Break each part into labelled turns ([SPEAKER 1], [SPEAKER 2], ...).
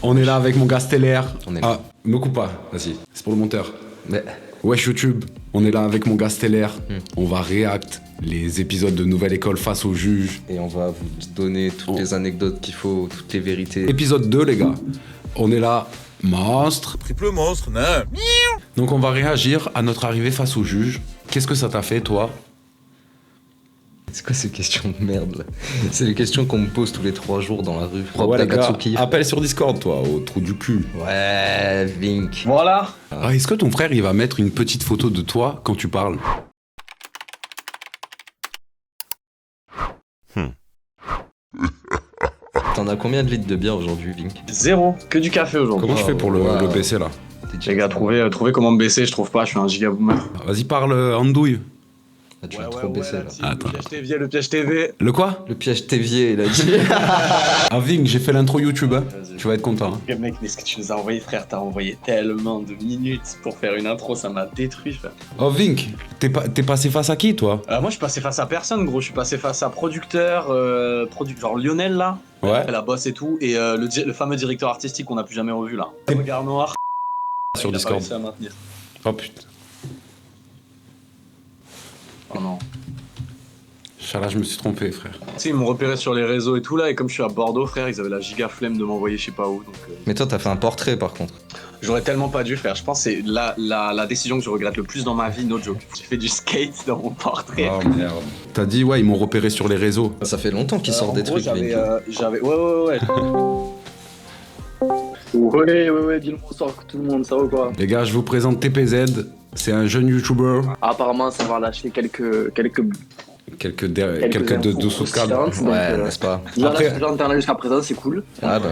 [SPEAKER 1] On est là avec mon gars stellaire.
[SPEAKER 2] On est là.
[SPEAKER 1] Ah, me coupe pas, vas-y, c'est pour le monteur.
[SPEAKER 2] Mais...
[SPEAKER 1] Wesh YouTube, on est là avec mon gars stellaire. On va react les épisodes de Nouvelle École face au juge.
[SPEAKER 2] Et on va vous donner toutes les anecdotes qu'il faut, toutes les vérités.
[SPEAKER 1] Épisode 2 les gars, on est là, monstre.
[SPEAKER 3] Triple monstre, non.
[SPEAKER 1] Donc on va réagir à notre arrivée face au juge. Qu'est-ce que ça t'a fait toi?
[SPEAKER 2] C'est quoi ces questions de merde là? C'est les questions qu'on me pose tous les 3 jours dans la rue.
[SPEAKER 1] Ouais les gars,
[SPEAKER 2] Akatsuki.
[SPEAKER 1] appelle sur Discord toi, au trou du cul.
[SPEAKER 2] Ouais, Vink.
[SPEAKER 4] Voilà.
[SPEAKER 1] Ah, est-ce que ton frère il va mettre une petite photo de toi quand tu parles?
[SPEAKER 2] T'en as combien de litres de bière aujourd'hui, Vink?
[SPEAKER 4] 0. Que du café aujourd'hui.
[SPEAKER 1] Comment je fais pour le
[SPEAKER 2] Wow.
[SPEAKER 1] baisser là?
[SPEAKER 4] Les gars, trouvez comment me baisser, je trouve pas, je suis un giga boomer.
[SPEAKER 1] Vas-y parle andouille.
[SPEAKER 2] Ah, tu vas trop baisser là.
[SPEAKER 1] Attends.
[SPEAKER 4] Le piège TV.
[SPEAKER 1] Le quoi?
[SPEAKER 2] Le piège Tévier, il a dit.
[SPEAKER 1] Ah Ving, j'ai fait l'intro YouTube, hein.
[SPEAKER 4] Vas-y.
[SPEAKER 1] Tu vas être content. Hein.
[SPEAKER 4] Mec, mais ce que tu nous as envoyé, frère, t'as envoyé tellement de minutes pour faire une intro, ça m'a détruit, frère.
[SPEAKER 1] Oh Vink, t'es passé face à qui toi?
[SPEAKER 4] Moi, je suis passé face à personne, gros, je suis passé face à producteur, genre Lionel, là.
[SPEAKER 1] Ouais.
[SPEAKER 4] La boss et tout, et le fameux directeur artistique qu'on n'a plus jamais revu, là. Regard noir.
[SPEAKER 1] Sur
[SPEAKER 4] Il a pas
[SPEAKER 1] Discord.
[SPEAKER 4] réussi à maintenir.
[SPEAKER 1] Oh putain.
[SPEAKER 4] Oh non.
[SPEAKER 1] Là, je me suis trompé, frère.
[SPEAKER 4] Tu sais, ils m'ont repéré sur les réseaux et tout là, et comme je suis à Bordeaux, frère, ils avaient la giga flemme de m'envoyer je sais pas où. Donc,
[SPEAKER 2] Mais toi, t'as fait un portrait par contre.
[SPEAKER 4] j'aurais tellement pas dû, frère. Je pense que c'est la décision que je regrette le plus dans ma vie, no joke. J'ai fait du skate dans mon portrait.
[SPEAKER 1] Oh merde. T'as dit, ouais, ils m'ont repéré sur les réseaux.
[SPEAKER 2] Ça fait longtemps qu'il sort
[SPEAKER 4] En
[SPEAKER 2] des
[SPEAKER 4] gros,
[SPEAKER 2] trucs,
[SPEAKER 4] j'avais,
[SPEAKER 2] Vink.
[SPEAKER 4] ouais.
[SPEAKER 5] Ouais, dis le bonsoir à tout le monde, ça va ou quoi?
[SPEAKER 1] Les gars, je vous présente TPZ. C'est un jeune YouTuber.
[SPEAKER 5] Apparemment, ça va lâcher quelques
[SPEAKER 1] Quelques
[SPEAKER 5] infos
[SPEAKER 1] dessous de cadre.
[SPEAKER 5] croustillantes, donc,
[SPEAKER 2] Ouais, n'est-ce pas?
[SPEAKER 5] déjà,
[SPEAKER 1] Après-
[SPEAKER 5] là, ce que j'entends là jusqu'à présent, c'est cool.
[SPEAKER 2] Ah bah,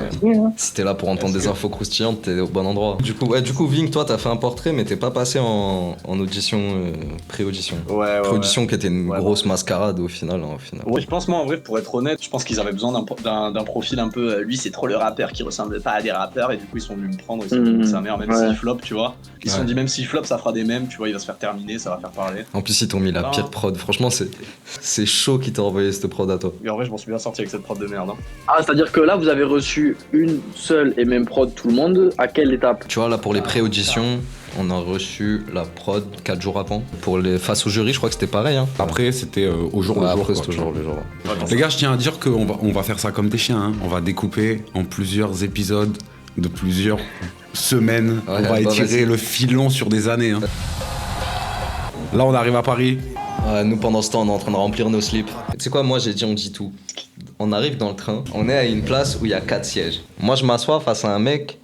[SPEAKER 2] si t'es là pour entendre des infos croustillantes, t'es au bon endroit. Du coup, Vink, toi, t'as fait un portrait, mais t'es pas passé en audition, pré-audition.
[SPEAKER 4] Ouais.
[SPEAKER 2] Pré-audition qui était une
[SPEAKER 4] Ouais,
[SPEAKER 2] grosse mascarade au final.
[SPEAKER 4] Ouais, je pense, moi, en vrai, pour être honnête, je pense qu'ils avaient besoin d'un profil un peu. Lui, c'est trop le rappeur qui ressemble pas à des rappeurs, et du coup, ils sont venus me prendre. Ils sont venus sa mère, même
[SPEAKER 5] Ouais.
[SPEAKER 4] s'il flop, tu vois. Ils se sont
[SPEAKER 1] Ouais.
[SPEAKER 4] dit, même s'il flop, ça fera des mèmes, tu vois, il va se faire terminer, ça va faire parler.
[SPEAKER 2] En plus, ils t'ont mis la
[SPEAKER 4] Non.
[SPEAKER 2] pire prod. Franchement, c'est chaud qu'ils t'ont envoyé cette prod à toi.
[SPEAKER 4] Et en vrai, je m'en suis bien sorti avec cette prod de merde. Hein.
[SPEAKER 5] Ah, c'est-à-dire que là, vous avez reçu une seule et même prod tout le monde. À quelle étape?
[SPEAKER 2] Tu vois, là, pour les pré-auditions, on a reçu la prod 4 jours avant. Pour les face au jury, je crois que c'était pareil. Hein.
[SPEAKER 1] Après, c'était au jour le
[SPEAKER 2] Ouais,
[SPEAKER 1] jour.
[SPEAKER 2] après,
[SPEAKER 1] quoi,
[SPEAKER 2] c'est
[SPEAKER 1] tu
[SPEAKER 2] toujours
[SPEAKER 1] vois.
[SPEAKER 2] le jour.
[SPEAKER 1] Les gars, je tiens à dire on va faire ça comme des chiens. Hein. On va découper en plusieurs épisodes de plusieurs semaines.
[SPEAKER 2] Ouais,
[SPEAKER 1] on va
[SPEAKER 2] bah,
[SPEAKER 1] étirer
[SPEAKER 2] vas-y.
[SPEAKER 1] le filon sur des années. Hein. Là, on arrive à Paris.
[SPEAKER 2] Nous, pendant ce temps, on est en train de remplir nos slips. Tu sais quoi, moi, j'ai dit, on dit tout. On arrive dans le train, on est à une place où il y a 4 sièges. Moi, je m'assois face à un mec,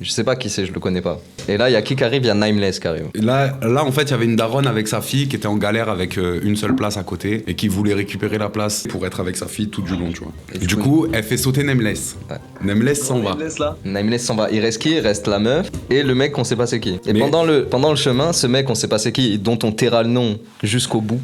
[SPEAKER 2] je sais pas qui c'est, je le connais pas. Et là, il y a qui arrive? Il y a Nameless qui arrive.
[SPEAKER 1] Et là, en fait, il y avait une daronne avec sa fille qui était en galère avec une seule place à côté et qui voulait récupérer la place pour être avec sa fille tout du long, tu vois. Et du coup, elle fait sauter Nameless.
[SPEAKER 2] Ouais.
[SPEAKER 1] Nameless s'en va.
[SPEAKER 4] Laisse là.
[SPEAKER 2] Nameless s'en va. Il reste qui? Il reste la meuf et le mec, on sait pas c'est qui. Et
[SPEAKER 1] Mais-
[SPEAKER 2] pendant le chemin, ce mec, on sait pas c'est qui, dont on taira le nom jusqu'au bout.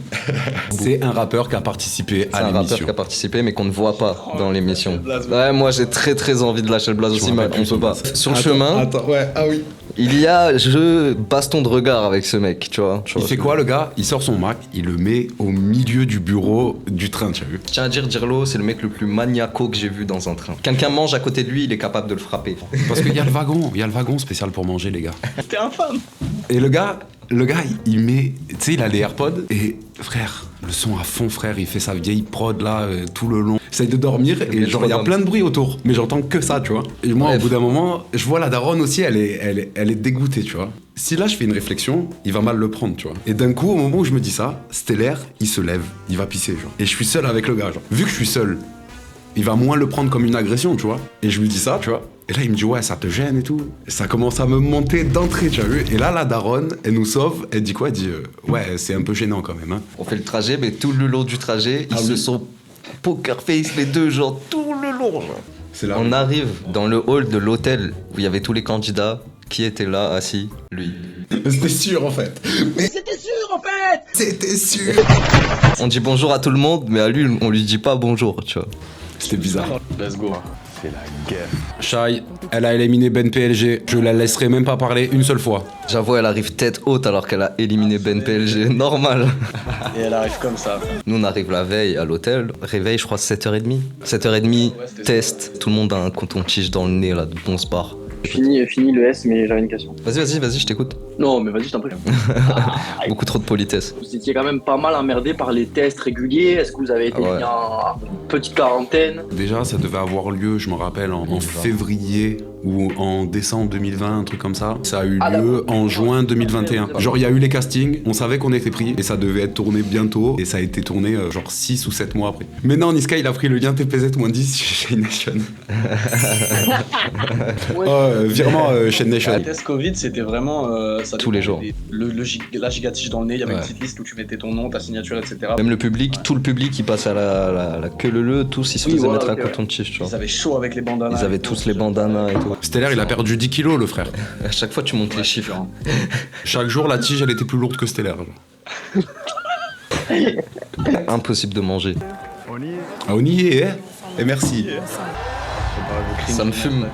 [SPEAKER 1] C'est un rappeur qui a participé
[SPEAKER 2] C'est
[SPEAKER 1] à
[SPEAKER 2] un rappeur
[SPEAKER 1] l'émission.
[SPEAKER 2] qui a participé, mais qu'on ne voit pas dans l'émission. Ouais, moi, j'ai très envie de lâcher le blaze aussi, mais on peut pas. Sur le chemin,
[SPEAKER 1] Attends, ouais, ah oui.
[SPEAKER 2] il y a baston de regard avec ce mec, tu vois.
[SPEAKER 1] Il fait quoi le gars? Il sort son Mac, il le met au milieu du bureau du train, tu as vu?
[SPEAKER 2] Je tiens à dire, Dirlo, c'est le mec le plus maniaco que j'ai vu dans un train. Quelqu'un mange à côté de lui, il est capable de le frapper.
[SPEAKER 1] Parce qu'il y a le wagon spécial pour manger les gars.
[SPEAKER 4] T'es infâme.
[SPEAKER 1] Et le gars, il met, tu sais, il a les AirPods et frère, le son à fond frère, il fait sa vieille prod là tout le long. J'essaye de dormir et genre il y a plein de bruit autour, mais j'entends que ça, tu vois. Et moi
[SPEAKER 2] Bref.
[SPEAKER 1] au bout d'un moment, je vois la daronne aussi, elle est dégoûtée, tu vois. Si là je fais une réflexion, il va mal le prendre, tu vois. Et d'un coup, au moment où je me dis ça, Stellaire, il se lève, il va pisser, genre. Et je suis seul avec le gars, genre. Vu que je suis seul, il va moins le prendre comme une agression, tu vois. Et je lui dis ça, tu vois. Et là, il me dit, ouais, ça te gêne et tout. Et ça commence à me monter d'entrée, tu as vu. Et là, la daronne, elle nous sauve. Elle dit quoi? Elle dit, ouais, c'est un peu gênant quand même. Hein.
[SPEAKER 2] On fait le trajet, mais tout le long du trajet, ils se sont poker face les deux, genre tout le long. Genre.
[SPEAKER 1] C'est là.
[SPEAKER 2] On arrive dans le hall de l'hôtel où il y avait tous les candidats. Qui était là, assis? Lui.
[SPEAKER 1] C'était sûr, en fait. Mais c'était sûr, en fait. C'était sûr.
[SPEAKER 2] On dit bonjour à tout le monde, mais à lui, on lui dit pas bonjour, tu vois.
[SPEAKER 1] C'était bizarre.
[SPEAKER 4] Let's go.
[SPEAKER 1] Shai, elle a éliminé Ben PLG. Je la laisserai même pas parler une seule fois.
[SPEAKER 2] J'avoue, elle arrive tête haute alors qu'elle a éliminé Ben PLG. Normal.
[SPEAKER 4] Et elle arrive comme ça.
[SPEAKER 2] Nous, on arrive la veille à l'hôtel. Réveil, je crois, 7h30. 7h30, test. Tout le monde a un coton-tige dans le nez, là, de bon sport.
[SPEAKER 5] Fini le S, mais j'avais une question.
[SPEAKER 2] Vas-y, je t'écoute.
[SPEAKER 5] Non, mais vas-y, je t'en prie.
[SPEAKER 2] Beaucoup trop de politesse.
[SPEAKER 5] Vous étiez quand même pas mal emmerdé par les tests réguliers. Est-ce que vous avez été
[SPEAKER 2] Ah ouais.
[SPEAKER 5] mis en petite quarantaine?
[SPEAKER 1] Déjà, ça devait avoir lieu, je me rappelle, en février ou en décembre 2020, un truc comme ça. Ça a eu lieu en juin 2021. Genre, il y a eu les castings, on savait qu'on était pris et ça devait être tourné bientôt. Et ça a été tourné genre 6 ou 7 mois après. Mais non, Niska, il a pris le lien TPZ-10 chez Nation. Virement chez Nation.
[SPEAKER 4] Le test Covid, c'était vraiment. Ça
[SPEAKER 2] Tous les
[SPEAKER 4] dépendait
[SPEAKER 2] jours.
[SPEAKER 4] La gigatige dans le nez, il y avait
[SPEAKER 2] Ouais.
[SPEAKER 4] une petite liste où tu mettais ton nom, ta signature, etc.
[SPEAKER 2] Même le public, tout le public, il passe à la queue leu, tous ils se
[SPEAKER 5] Oui,
[SPEAKER 2] faisaient
[SPEAKER 5] voilà,
[SPEAKER 2] mettre
[SPEAKER 5] ok,
[SPEAKER 2] un coton-tige, tu vois.
[SPEAKER 4] Ils avaient chaud avec les bandanas.
[SPEAKER 2] Ils avaient tous les bandanas et tout.
[SPEAKER 1] Stellaire, il a perdu 10 kilos, le frère.
[SPEAKER 2] À chaque fois, tu montes les chiffres.
[SPEAKER 1] Chaque jour, la tige, elle était plus lourde que Stellaire. genre.
[SPEAKER 2] Impossible de manger.
[SPEAKER 1] Ah, on y est, hein. Et merci.
[SPEAKER 2] Ça me fume.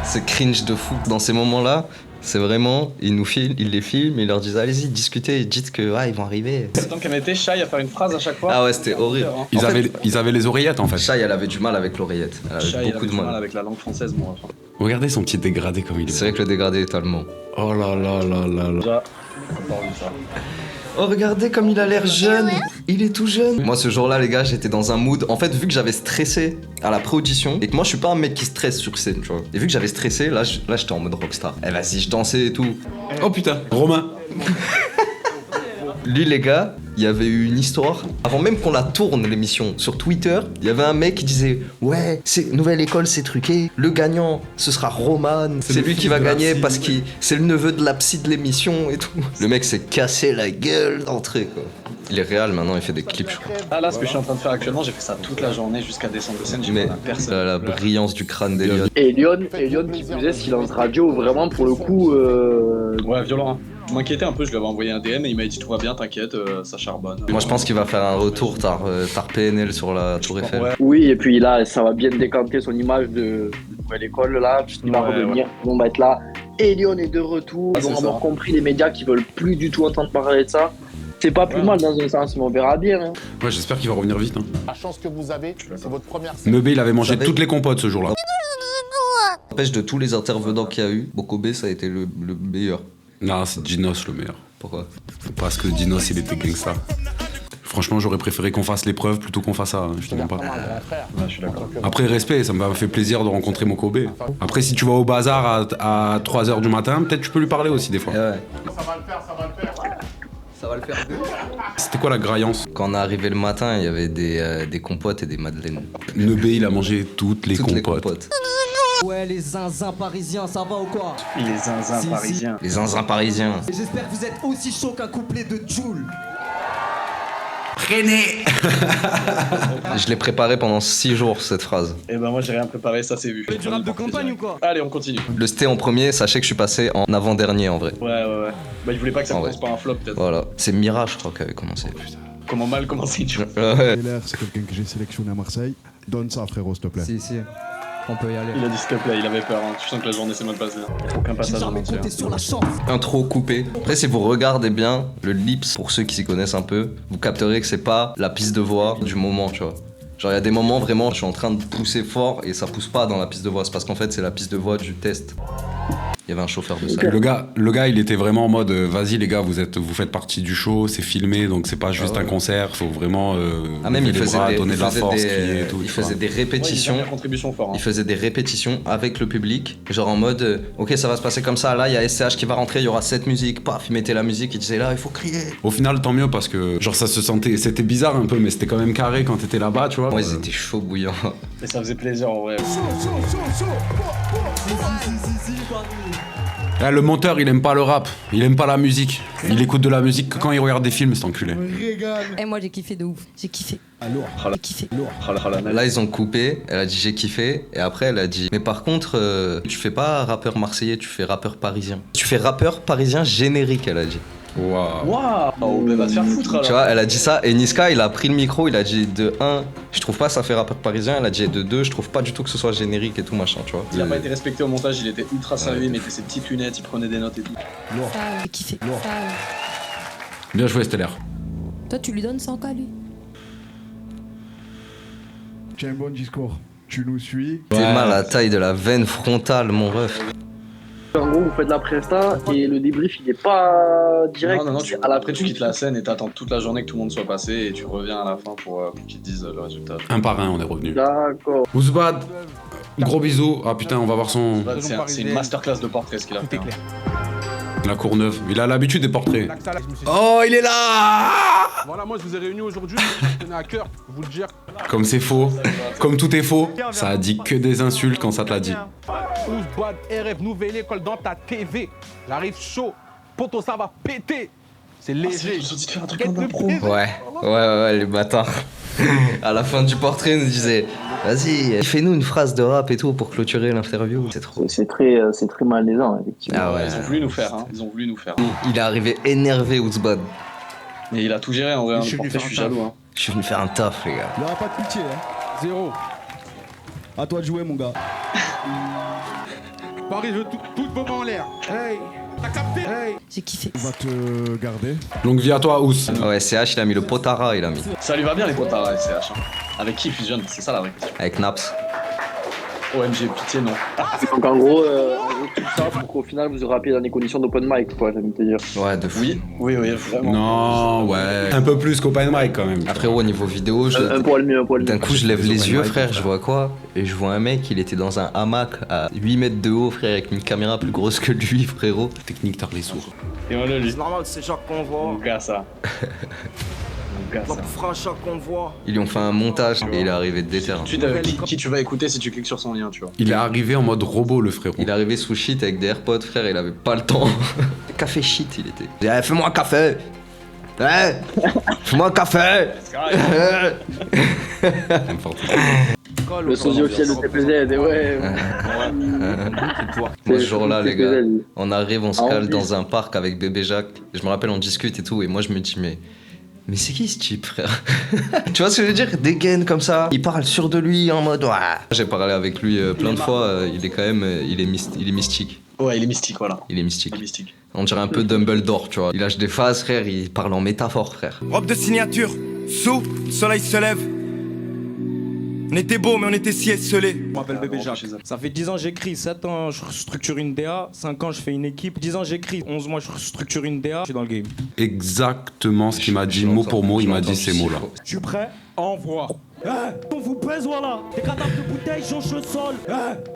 [SPEAKER 2] C'est cringe de fou. Dans ces moments-là, c'est vraiment, ils les filment, ils leur disent allez-y, discutez, dites que ils vont arriver.
[SPEAKER 4] C'est tant qu'elle mettait shy à faire une phrase à chaque fois.
[SPEAKER 2] Ah ouais, c'était horrible.
[SPEAKER 1] Ils,
[SPEAKER 2] En fait,
[SPEAKER 1] ils avaient les oreillettes, en fait.
[SPEAKER 2] Shai, elle avait du mal avec l'oreillette. Elle
[SPEAKER 4] Shy,
[SPEAKER 2] avait
[SPEAKER 4] il
[SPEAKER 2] beaucoup
[SPEAKER 4] avait
[SPEAKER 2] de
[SPEAKER 4] du mal
[SPEAKER 2] mal.
[SPEAKER 4] avec la langue française, moi. Enfin,
[SPEAKER 1] Regardez son petit dégradé comme il est.
[SPEAKER 2] C'est vrai que le dégradé est allemand.
[SPEAKER 1] Oh là là là là là.
[SPEAKER 4] déjà, on parle de ça.
[SPEAKER 2] Oh, regardez comme il a l'air jeune. Il est tout jeune. Moi, ce jour-là, les gars, j'étais dans un mood. En fait, vu que j'avais stressé à la pré-audition, et que moi, je suis pas un mec qui stresse sur scène, tu vois. Et vu que j'avais stressé, là, j'étais en mode rockstar. Eh, vas-y, je dansais et tout.
[SPEAKER 1] Oh putain, Romain.
[SPEAKER 2] Lui, les gars, il y avait eu une histoire. Avant même qu'on la tourne, l'émission, sur Twitter, il y avait un mec qui disait ouais, c'est nouvelle école, c'est truqué. Le gagnant, ce sera Roman. C'est lui qui va gagner parce que c'est le neveu de la psy de l'émission et tout. Le mec s'est cassé la gueule d'entrée, quoi. Il est réel maintenant, il fait des clips, je crois.
[SPEAKER 4] Ah là, ce que je suis en train de faire actuellement, j'ai fait ça toute la journée jusqu'à descendre de scène. J'ai
[SPEAKER 2] Mais
[SPEAKER 4] pas personne.
[SPEAKER 2] la brillance du crâne d'Eliot.
[SPEAKER 5] Et Lyon qui faisait silence radio, vraiment pour le coup.
[SPEAKER 4] Ouais, violent. Hein. Je m'inquiétais un peu, je lui avais envoyé un DM et il m'a dit tout va bien, t'inquiète, ça charbonne.
[SPEAKER 2] Moi, je pense qu'il va faire un retour tard PNL sur la Tour Eiffel.
[SPEAKER 4] Ouais.
[SPEAKER 5] Oui, et puis là, ça va bien décanter son image de nouvelle école là, puisqu'il va
[SPEAKER 4] Ouais,
[SPEAKER 5] revenir. On va être là. Et Lyon est de retour.
[SPEAKER 4] Ah,
[SPEAKER 5] Ils vont
[SPEAKER 4] c'est
[SPEAKER 5] avoir
[SPEAKER 4] ça.
[SPEAKER 5] compris les médias qui veulent plus du tout entendre parler de ça. C'est pas plus
[SPEAKER 4] Ouais.
[SPEAKER 5] mal dans un sens, mais on verra bien. Hein.
[SPEAKER 1] Ouais, j'espère qu'il va revenir vite. Hein.
[SPEAKER 3] La chance que vous avez, c'est votre première scène.
[SPEAKER 1] Neubé, il avait mangé
[SPEAKER 2] Ça va
[SPEAKER 1] toutes les compotes ce jour-là.
[SPEAKER 2] N'empêche, de tous les intervenants qu'il y a eu, Bokobé, ça a été le meilleur.
[SPEAKER 1] Non, c'est Dinos le meilleur.
[SPEAKER 2] Pourquoi?
[SPEAKER 1] Parce que Dinos, il était gangsta. Franchement, j'aurais préféré qu'on fasse l'épreuve plutôt qu'on fasse ça, hein, je te mens pas.
[SPEAKER 3] Comme un grand frère.
[SPEAKER 4] Ouais, je suis d'accord.
[SPEAKER 1] Après, respect, ça m'a fait plaisir de rencontrer Mokobé. Après, si tu vas au bazar à 3h du matin, peut-être tu peux lui parler aussi des fois.
[SPEAKER 2] Eh ouais.
[SPEAKER 3] Ça va le faire, ça va le faire.
[SPEAKER 2] Ça va le faire.
[SPEAKER 1] C'était quoi la graillance?
[SPEAKER 2] Quand on est arrivé le matin, il y avait des compotes et des madeleines.
[SPEAKER 1] Neubé, il a mangé toutes les
[SPEAKER 2] Toutes les
[SPEAKER 1] compotes.
[SPEAKER 2] compotes.
[SPEAKER 6] Ouais, les zinzins parisiens, ça va ou quoi?
[SPEAKER 4] Les zinzins
[SPEAKER 6] Si, si.
[SPEAKER 4] parisiens.
[SPEAKER 2] Les zinzins parisiens.
[SPEAKER 6] Et j'espère que vous êtes aussi chaud qu'un couplet de Joule.
[SPEAKER 1] René.
[SPEAKER 2] Je l'ai préparé pendant 6 jours, cette phrase.
[SPEAKER 4] Et ben moi j'ai rien préparé, ça c'est vu.
[SPEAKER 6] Vous du rap de campagne ou quoi?
[SPEAKER 4] Allez, on continue.
[SPEAKER 2] Le sté en premier, sachez que je suis passé en avant-dernier en vrai.
[SPEAKER 4] Ouais. Bah il voulait pas que ça
[SPEAKER 2] En
[SPEAKER 4] commence
[SPEAKER 2] vrai.
[SPEAKER 4] par un flop peut-être.
[SPEAKER 2] Voilà. C'est Mirage, je crois, qui avait commencé.
[SPEAKER 4] Comment mal commencer tu vois.
[SPEAKER 2] Ouais.
[SPEAKER 7] Keller, c'est quelqu'un que j'ai sélectionné à Marseille. Donne ça, frérot, s'il te plaît.
[SPEAKER 6] Si, on peut y aller.
[SPEAKER 4] Il a dit s'il te plaît, il avait peur. Hein. Tu sens que la journée s'est mal passée. Hein. Aucun
[SPEAKER 6] J'ai
[SPEAKER 4] passage en
[SPEAKER 6] jamais
[SPEAKER 4] entier.
[SPEAKER 6] compté sur la chance.
[SPEAKER 2] Intro coupé. Après, si vous regardez bien le lips, pour ceux qui s'y connaissent un peu, vous capterez que c'est pas la piste de voix du moment, tu vois. Genre, il y a des moments vraiment, je suis en train de pousser fort et ça pousse pas dans la piste de voix. C'est parce qu'en fait, c'est la piste de voix du test. Il y avait un chauffeur de salle.
[SPEAKER 1] Le gars, il était vraiment en mode vas-y les gars, vous faites partie du show, c'est filmé, donc c'est pas juste
[SPEAKER 2] ouais.
[SPEAKER 1] un concert, faut vraiment
[SPEAKER 2] Ah, même
[SPEAKER 1] lever
[SPEAKER 2] il
[SPEAKER 1] les
[SPEAKER 2] faisait
[SPEAKER 1] bras,
[SPEAKER 2] des,
[SPEAKER 1] donner de la force, crier et
[SPEAKER 2] il
[SPEAKER 1] tout. tu
[SPEAKER 2] faisait
[SPEAKER 1] vois.
[SPEAKER 2] des
[SPEAKER 4] Ouais, il a
[SPEAKER 2] répétitions.
[SPEAKER 4] mis la contribution fort. Hein.
[SPEAKER 2] Il faisait des répétitions avec le public, genre en mode ok, ça va se passer comme ça, là il y a SCH qui va rentrer, il y aura cette musique, paf, il mettait la musique, il disait là il faut crier.
[SPEAKER 1] Au final, tant mieux parce que genre ça se sentait, c'était bizarre un peu, mais c'était quand même carré quand t'étais là-bas, tu vois.
[SPEAKER 2] Moi ils étaient chauds bouillants.
[SPEAKER 4] Et ça faisait plaisir en vrai.
[SPEAKER 1] Ah, le monteur, il aime pas le rap, il aime pas la musique. Il écoute de la musique que quand il regarde des films, cet enculé.
[SPEAKER 8] Et moi j'ai kiffé de ouf, j'ai kiffé.
[SPEAKER 4] Oh la-
[SPEAKER 8] J'ai kiffé.
[SPEAKER 4] oh la-
[SPEAKER 2] Là ils ont coupé, elle a dit j'ai kiffé, et après elle a dit mais par contre tu fais pas rappeur marseillais, tu fais rappeur parisien. Tu fais rappeur parisien générique, elle a dit.
[SPEAKER 1] Waouh.
[SPEAKER 4] Waouh, mais va te faire foutre alors.
[SPEAKER 2] Tu vois, elle a dit ça et Niska il a pris le micro, il a dit de 1, je trouve pas ça fait rappeur parisien, elle a dit de 2, je trouve pas du tout que ce soit générique et tout machin, tu vois.
[SPEAKER 4] Il a pas été respecté au montage, il était ultra sérieux, il mettait ses petites lunettes, il prenait des notes et tout.
[SPEAKER 8] Ça, j'ai kiffé. Ça.
[SPEAKER 1] Bien joué, Stellaire.
[SPEAKER 8] Toi, tu lui donnes 100K, lui.
[SPEAKER 7] Tiens, bon discours. Tu nous suis.
[SPEAKER 2] T'es mal à la taille de la veine frontale, mon ref.
[SPEAKER 5] En gros, vous faites la presta et le débrief il est pas direct.
[SPEAKER 4] Non,
[SPEAKER 5] c'est à la
[SPEAKER 4] après tu quittes la scène et t'attends toute la journée que tout le monde soit passé et tu reviens à la fin pour qu'ils te disent le résultat.
[SPEAKER 1] Un par un, on est revenu.
[SPEAKER 5] D'accord.
[SPEAKER 1] Ouzbad, gros bisous. Ah putain, on va voir son.
[SPEAKER 4] C'est une masterclass de portrait ce qu'il a fait.
[SPEAKER 1] La Courneuve. Il a l'habitude des portraits.
[SPEAKER 3] Je me suis dit,
[SPEAKER 1] Oh, il est là!
[SPEAKER 3] voilà, moi je vous ai réunis aujourd'hui, je tenais à cœur de vous le dire.
[SPEAKER 1] Comme c'est faux. Comme tout est faux. Ça a dit que des insultes quand ça te l'a dit.
[SPEAKER 3] Ouzbad, RF, nouvelle école dans ta TV. J'arrive chaud. Poto, ça va péter. C'est léger.
[SPEAKER 4] Je me suis dit de faire un truc
[SPEAKER 3] Get
[SPEAKER 4] en
[SPEAKER 3] le
[SPEAKER 4] impro.
[SPEAKER 3] prix.
[SPEAKER 2] Ouais, les bâtards. À la fin du portrait, il nous disait vas-y, fais-nous une phrase de rap et tout pour clôturer l'interview. C'est trop.
[SPEAKER 5] C'est très malaisant, effectivement.
[SPEAKER 2] Ah ouais.
[SPEAKER 4] Ils ont voulu nous faire, hein. Ils ont voulu nous faire.
[SPEAKER 2] Il est arrivé énervé, Ouzbad.
[SPEAKER 4] Et il a tout géré en vrai, hein.
[SPEAKER 3] Je suis
[SPEAKER 4] Le
[SPEAKER 3] venu
[SPEAKER 4] portrait, je suis
[SPEAKER 3] faire un
[SPEAKER 4] jaloux. Hein.
[SPEAKER 2] Je suis venu faire un taf, les gars.
[SPEAKER 7] Il n'y aura pas de pitié, hein.
[SPEAKER 3] 0.
[SPEAKER 7] À toi de jouer, mon gars.
[SPEAKER 3] Paris, je veux tout vos mains en l'air. Hey, t'as capté? Hey.
[SPEAKER 8] J'ai kiffé.
[SPEAKER 7] On va te garder.
[SPEAKER 1] Longue vie à toi, Ous.
[SPEAKER 2] Ouais, CH, il a mis le potara, il a mis.
[SPEAKER 4] Ça lui va bien les potards à SCH. Hein. Avec qui il fusionne? C'est ça la vraie question.
[SPEAKER 2] Avec Naps.
[SPEAKER 4] OMG, pitié, non.
[SPEAKER 5] Donc en gros, tout ça pour qu'au final vous rappelez dans des conditions d'open mic, quoi, j'aime te dire.
[SPEAKER 2] Ouais, de fou.
[SPEAKER 4] Oui, vraiment.
[SPEAKER 1] Non, ouais. Un peu plus qu'Open Mic quand même.
[SPEAKER 2] Frérot, au niveau vidéo,
[SPEAKER 5] Un poil mieux, un poil mieux.
[SPEAKER 2] d'un coup, je lève les yeux,
[SPEAKER 1] Mic,
[SPEAKER 2] frère, je vois quoi? Et je vois un mec, il était dans un hamac à 8 mètres de haut, frère, avec une caméra plus grosse que lui, frérot.
[SPEAKER 1] Technique tard les sourds.
[SPEAKER 4] Et voilà lui.
[SPEAKER 6] C'est normal, c'est Jacques qu'on
[SPEAKER 4] Mon
[SPEAKER 6] voit.
[SPEAKER 4] gars, ça. Mon gars,
[SPEAKER 6] Non,
[SPEAKER 4] ça.
[SPEAKER 6] pour faire un Jacques qu'on voit.
[SPEAKER 2] Ils lui ont fait un montage et il est arrivé de déter.
[SPEAKER 4] Ensuite, qui tu vas écouter si tu cliques sur son lien, tu vois.
[SPEAKER 1] Il est arrivé en mode robot, le frérot.
[SPEAKER 2] Il est arrivé sous shit avec des AirPods, frère, il avait pas le temps. Café shit, il était. Il dit, eh, fais-moi un café! Eh! Fais-moi un café!
[SPEAKER 5] Le sosie officiel de TPZ, et ouais.
[SPEAKER 2] Moi, ce jour-là, les gars,
[SPEAKER 5] TPZ.
[SPEAKER 2] on arrive, on se
[SPEAKER 5] En
[SPEAKER 2] cale
[SPEAKER 5] plus.
[SPEAKER 2] dans un parc avec bébé Jacques. Je me rappelle, on discute et tout, et moi, je me dis, mais c'est qui ce type, frère? Tu vois ce que je veux dire? Des gaines comme ça. Il parle sûr de lui en mode. Ouah. J'ai parlé avec lui plein de fois. Il est quand même. Il est mystique.
[SPEAKER 4] Ouais, il est mystique, voilà.
[SPEAKER 2] Il est mystique.
[SPEAKER 4] Il est mystique.
[SPEAKER 2] On dirait un peu Dumbledore, tu vois. Il lâche des phases, frère. Il parle en métaphore, frère.
[SPEAKER 9] Robe de signature, sous, soleil se lève. On était beau, mais on était si esselés.
[SPEAKER 6] Je m'appelle Bébé Jacques.
[SPEAKER 4] Chez eux.
[SPEAKER 6] Ça fait 10 ans j'écris, 7 ans je structure une DA, 5 ans je fais une équipe, 10 ans j'écris, 11 mois je structure une DA, je suis dans le game.
[SPEAKER 1] Exactement ce qu'il m'a dit, mot pour mot, il m'a dit ces mots-là.
[SPEAKER 6] Je suis prêt, envoie. On vous pèse, voilà. Des cadavres de bouteilles jonchent le sol.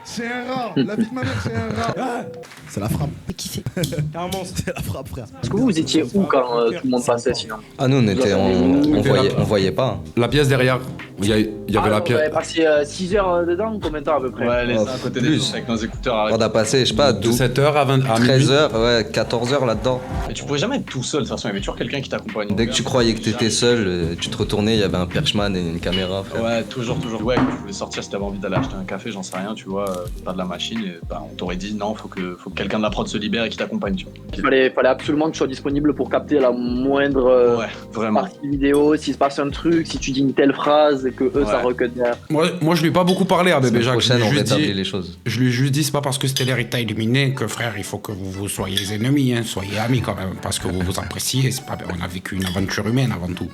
[SPEAKER 7] C'est un rat. La vie de ma mère, c'est un rat. C'est la frappe.
[SPEAKER 8] J'ai kiffé.
[SPEAKER 6] T'es un monstre.
[SPEAKER 7] C'est la frappe, frère.
[SPEAKER 5] Est-ce que vous étiez où quand tout le monde passait sinon?
[SPEAKER 2] Ah, nous, on était. On voyait pas.
[SPEAKER 1] La pièce derrière, il y avait la
[SPEAKER 5] Vous avez
[SPEAKER 1] pièce.
[SPEAKER 5] passé 6 heures dedans, combien de temps à peu près?
[SPEAKER 4] Ouais, les
[SPEAKER 2] Oh,
[SPEAKER 4] uns à côté des
[SPEAKER 2] plus.
[SPEAKER 4] autres avec nos écouteurs.
[SPEAKER 2] On
[SPEAKER 4] Arrête.
[SPEAKER 2] a passé, je sais pas,
[SPEAKER 1] De 7h à
[SPEAKER 2] 13h, ouais, 14h là-dedans.
[SPEAKER 4] Mais tu pouvais jamais être tout seul, de toute façon, il y avait toujours quelqu'un qui t'accompagne.
[SPEAKER 2] Dès que tu croyais que t'étais seul, tu te retournais, il y avait un perchman et une caméra, frère.
[SPEAKER 4] Ouais, toujours. Ouais, quand tu voulais sortir, si t'avais envie d'aller acheter un café, j'en sais rien, tu vois, pas de la machine, et bah, on t'aurait dit non, faut que quelqu'un de la prod se libère et qui t'accompagne, tu vois.
[SPEAKER 5] Il fallait absolument que tu sois disponible pour capter la moindre
[SPEAKER 4] Ouais, vraiment.
[SPEAKER 5] partie vidéo, s'il se passe un truc, si tu dis une telle phrase et que eux ça
[SPEAKER 4] Ouais.
[SPEAKER 5] recut derrière.
[SPEAKER 1] Moi, je lui ai pas beaucoup parlé à bébé
[SPEAKER 2] La
[SPEAKER 1] Jacques.
[SPEAKER 2] prochaine, on
[SPEAKER 1] Je lui ai
[SPEAKER 2] rétablit
[SPEAKER 1] dit-
[SPEAKER 2] les choses.
[SPEAKER 1] Je lui ai juste dit, c'est pas parce que Stellaire est éliminé que frère, il faut que vous soyez ennemis, hein, soyez amis quand même, parce que vous vous appréciez. C'est pas, on a vécu une aventure humaine avant tout.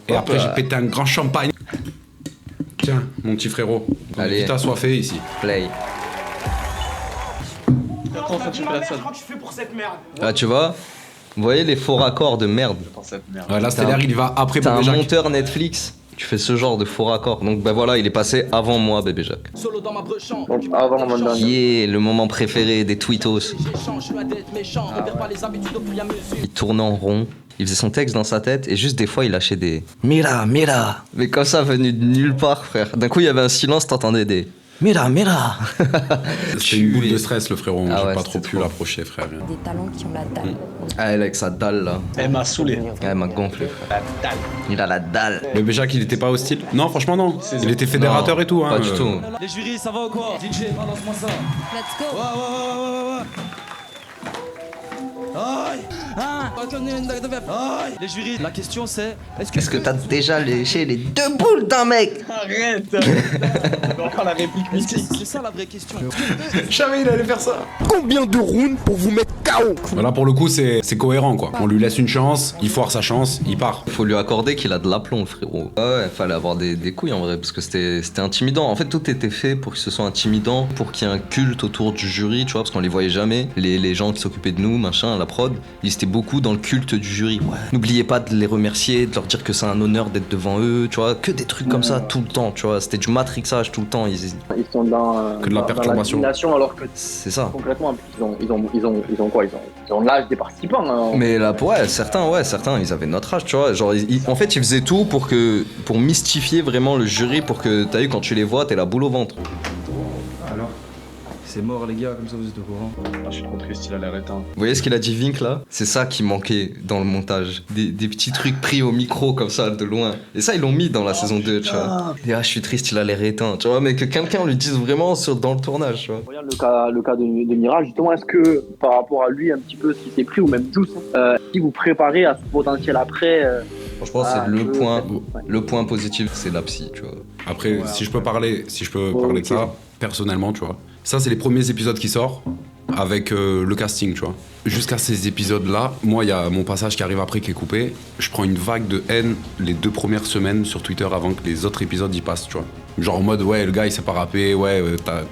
[SPEAKER 1] Et après, j'ai pété un grand champagne. Tiens, mon petit frérot,
[SPEAKER 2] Allez.
[SPEAKER 1] tu t'as soifé ici.
[SPEAKER 2] Play.
[SPEAKER 4] Attends, tu fais la salle.
[SPEAKER 6] tu fais pour cette merde?
[SPEAKER 2] Ah, tu vois? Vous voyez les faux raccords de merde?
[SPEAKER 4] Dans cette merde.
[SPEAKER 1] Ouais, là, Stellaire, il y va après
[SPEAKER 2] T'as
[SPEAKER 1] bébé
[SPEAKER 2] un
[SPEAKER 1] Jacques.
[SPEAKER 2] monteur Netflix, tu fais ce genre de faux raccords. Donc bah voilà, il est passé avant moi, bébé Jacques.
[SPEAKER 6] Solo dans ma brechante.
[SPEAKER 5] Donc avant Vandana.
[SPEAKER 2] Qui est le moment préféré des tweetos?
[SPEAKER 6] J'échange, je suis loin d'être méchant. On perd pas les habitudes au fur et à mesure.
[SPEAKER 2] Il tournait en rond, il faisait son texte dans sa tête et juste des fois il lâchait des Mira, mira. Mais comme ça venu de nulle part, frère. D'un coup il y avait un silence, t'entendais des Mira, mira.
[SPEAKER 1] C'est une boule de stress, le frérot.
[SPEAKER 2] Ah
[SPEAKER 1] J'ai
[SPEAKER 2] ouais,
[SPEAKER 1] pas trop
[SPEAKER 2] c'était
[SPEAKER 1] pu
[SPEAKER 2] trop.
[SPEAKER 1] l'approcher, frère.
[SPEAKER 8] Des talents qui ont la dalle.
[SPEAKER 2] Ah, elle avec sa dalle là.
[SPEAKER 4] Elle m'a saoulé.
[SPEAKER 2] Ah, elle m'a gonflé, frère. Il a la dalle.
[SPEAKER 1] Bébé Jacques, il était pas hostile? Non, franchement, non. Il était fédérateur
[SPEAKER 2] Non,
[SPEAKER 1] et tout, hein.
[SPEAKER 2] Pas du tout.
[SPEAKER 6] Les jurys, ça va ou quoi? DJ, balance-moi ça.
[SPEAKER 8] Let's go.
[SPEAKER 6] Ouais. Aïe, Les jurys, la question c'est
[SPEAKER 2] Est-ce que t'as déjà léché les 2 boules d'un mec?
[SPEAKER 4] Arrête. Encore la réplique mythique.
[SPEAKER 6] C'est ça la vraie question.
[SPEAKER 1] Jamais il allait faire ça.
[SPEAKER 9] Combien de rounds pour vous mettre KO?
[SPEAKER 1] Voilà, pour le coup, c'est cohérent, quoi. On lui laisse une chance, il foire sa chance, il part.
[SPEAKER 2] Faut lui accorder qu'il a de l'aplomb, le frérot. Ouais, fallait avoir des couilles en vrai, parce que c'était intimidant. En fait, tout était fait pour que ce soit intimidant, pour qu'il y ait un culte autour du jury, tu vois, parce qu'on les voyait jamais. Les gens qui s'occupaient de nous, machin, la prod, ils étaient beaucoup dans le culte du jury. Ouais. N'oubliez pas de les remercier, de leur dire que c'est un honneur d'être devant eux, tu vois, que des trucs comme ça tout le temps, tu vois. C'était du matrixage tout le temps. Ils
[SPEAKER 5] sont dans
[SPEAKER 1] que de la perturbation.
[SPEAKER 5] Alors que
[SPEAKER 2] c'est ça.
[SPEAKER 5] Concrètement, ils ont quoi? Ils ont l'âge des participants. Hein.
[SPEAKER 2] Mais là, certains, ils avaient notre âge, tu vois. Genre, en fait, ils faisaient tout pour mystifier vraiment le jury, pour que, t'as vu, quand tu les vois, t'es la boule au ventre.
[SPEAKER 6] Alors, c'est mort les gars, comme ça vous êtes au courant.
[SPEAKER 4] Ah, je suis trop triste, il a l'air éteint.
[SPEAKER 2] Vous voyez ce qu'il a dit Vink là? C'est ça qui manquait dans le montage. Des petits trucs pris au micro comme ça de loin. Et ça ils l'ont mis dans la saison 2, tu vois. Et je suis triste, il a l'air éteint, tu vois, mais que quelqu'un lui dise vraiment dans le tournage, tu vois.
[SPEAKER 5] Regarde le cas de Mirage, justement, est-ce que par rapport à lui un petit peu ce qui s'est pris, ou même tous, si vous préparez à ce potentiel après
[SPEAKER 2] franchement c'est le point positif, c'est la psy, tu vois.
[SPEAKER 1] Après, si je peux parler de ça, personnellement, tu vois. Ça, c'est les premiers épisodes qui sortent avec le casting, tu vois. Jusqu'à ces épisodes-là, moi, il y a mon passage qui arrive après qui est coupé. Je prends une vague de haine les 2 premières semaines sur Twitter avant que les autres épisodes y passent, tu vois. Genre en mode, ouais, le gars, il s'est pas rappé, ouais,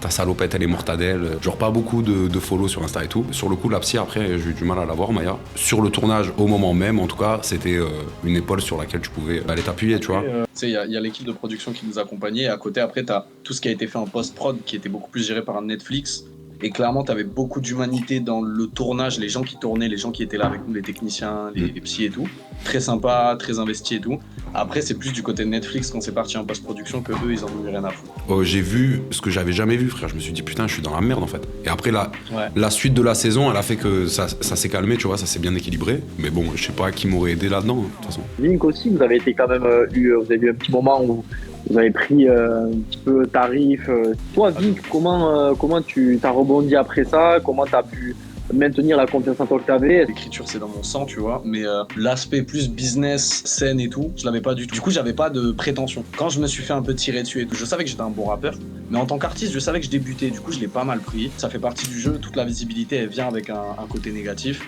[SPEAKER 1] ta salopette, elle est mortadelle. Genre pas beaucoup de follow sur Insta et tout. Sur le coup, la psy, après, j'ai eu du mal à la voir, Maya. Sur le tournage, au moment même, en tout cas, c'était une épaule sur laquelle tu pouvais aller t'appuyer, tu vois.
[SPEAKER 4] Tu sais, il y a l'équipe de production qui nous accompagnait, et à côté, après, t'as tout ce qui a été fait en post-prod, qui était beaucoup plus géré par Netflix. Et clairement, t'avais beaucoup d'humanité dans le tournage, les gens qui tournaient, les gens qui étaient là avec nous, les techniciens, les psys et tout. Très sympa, très investi et tout. Après, c'est plus du côté de Netflix quand c'est parti en post-production que eux, ils en ont eu rien à foutre.
[SPEAKER 1] J'ai vu ce que j'avais jamais vu, frère. Je me suis dit, putain, je suis dans la merde en fait. Et après, la suite de la saison, elle a fait que ça s'est calmé, tu vois, ça s'est bien équilibré. Mais bon, je sais pas qui m'aurait aidé là-dedans, de toute façon.
[SPEAKER 5] Link aussi, vous avez été quand même vous avez eu un petit moment où vous avez pris un petit peu tarif. Toi, Vic, comment tu t'as rebondi après ça? Comment t'as pu maintenir la confiance en toi que t'avais?
[SPEAKER 4] L'écriture, c'est dans mon sang, tu vois, mais l'aspect plus business, scène et tout, je l'avais pas du tout. Du coup, j'avais pas de prétention. Quand je me suis fait un peu tirer dessus et tout, je savais que j'étais un bon rappeur, mais en tant qu'artiste, je savais que je débutais. Du coup, je l'ai pas mal pris. Ça fait partie du jeu. Toute la visibilité, elle vient avec un côté négatif.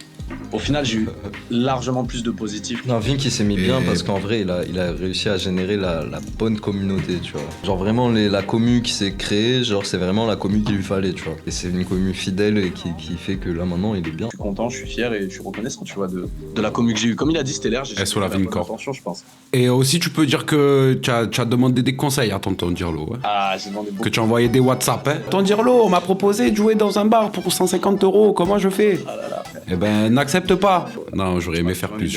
[SPEAKER 4] Au final, j'ai eu largement plus de positif.
[SPEAKER 2] Non, Vink il s'est mis bien parce qu'en vrai, il a réussi à générer la bonne communauté, tu vois. Genre vraiment, la commu qui s'est créée, genre c'est vraiment la commu qu'il lui fallait, tu vois. Et c'est une commu fidèle et qui fait que là maintenant, il est bien.
[SPEAKER 4] Je suis content, je suis fier et je suis reconnaissant, tu vois, de la commu que j'ai eue. Comme il a dit, c'était l'air, j'ai
[SPEAKER 1] sur la bonne
[SPEAKER 4] attention, je pense.
[SPEAKER 1] Et aussi, tu peux dire que tu as demandé des conseils à tonton Dirlo. Ouais.
[SPEAKER 4] Ah, j'ai demandé beaucoup.
[SPEAKER 1] Que tu as envoyé des WhatsApp. Hein. Tonton Dirlo, on m'a proposé de jouer dans un bar pour 150 €. Comment je fais?
[SPEAKER 4] Ah là là.
[SPEAKER 1] Eh ben, n'accepte pas. Non, j'aurais aimé faire plus.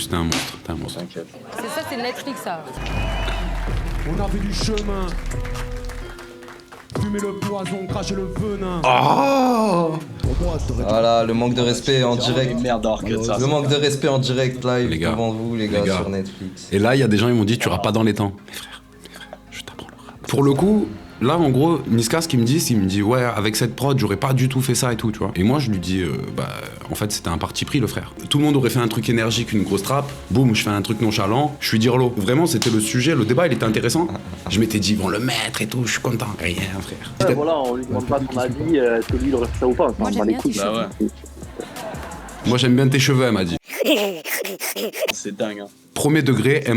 [SPEAKER 1] T'es un monstre.
[SPEAKER 4] T'inquiète.
[SPEAKER 8] C'est ça, c'est Netflix, ça.
[SPEAKER 7] On avait du chemin. Fumer le poison, cracher le venin.
[SPEAKER 1] Oh
[SPEAKER 2] voilà, le manque de respect en direct.
[SPEAKER 4] Merde d'avoir que ça.
[SPEAKER 2] Le manque de respect en direct live
[SPEAKER 1] Les gars.
[SPEAKER 2] devant vous, les gars, sur Netflix.
[SPEAKER 1] Et là, il y a des gens, ils m'ont dit, tu iras pas dans les temps. Mes frères, je t'apprends le rap. Pour le coup, là, en gros, Niska, ce qu'il me dit, ouais, avec cette prod, j'aurais pas du tout fait ça et tout, tu vois. Et moi, je lui dis, en fait, c'était un parti pris, le frère. Tout le monde aurait fait un truc énergique, une grosse trappe. Boum, je fais un truc nonchalant. Je suis Dirlo. Vraiment, c'était le sujet, le débat, il était intéressant. Je m'étais dit, ils vont le mettre et tout, je suis content. Rien, frère.
[SPEAKER 5] Voilà, on lui demande pas son avis, est-ce que lui, il aurait fait ça ou pas.
[SPEAKER 8] Moi, j'aime bien tes cheveux.
[SPEAKER 4] Bah ouais.
[SPEAKER 1] Moi, j'aime bien tes cheveux, elle m'a dit.
[SPEAKER 4] C'est dingue, hein.
[SPEAKER 1] Premier degré, elle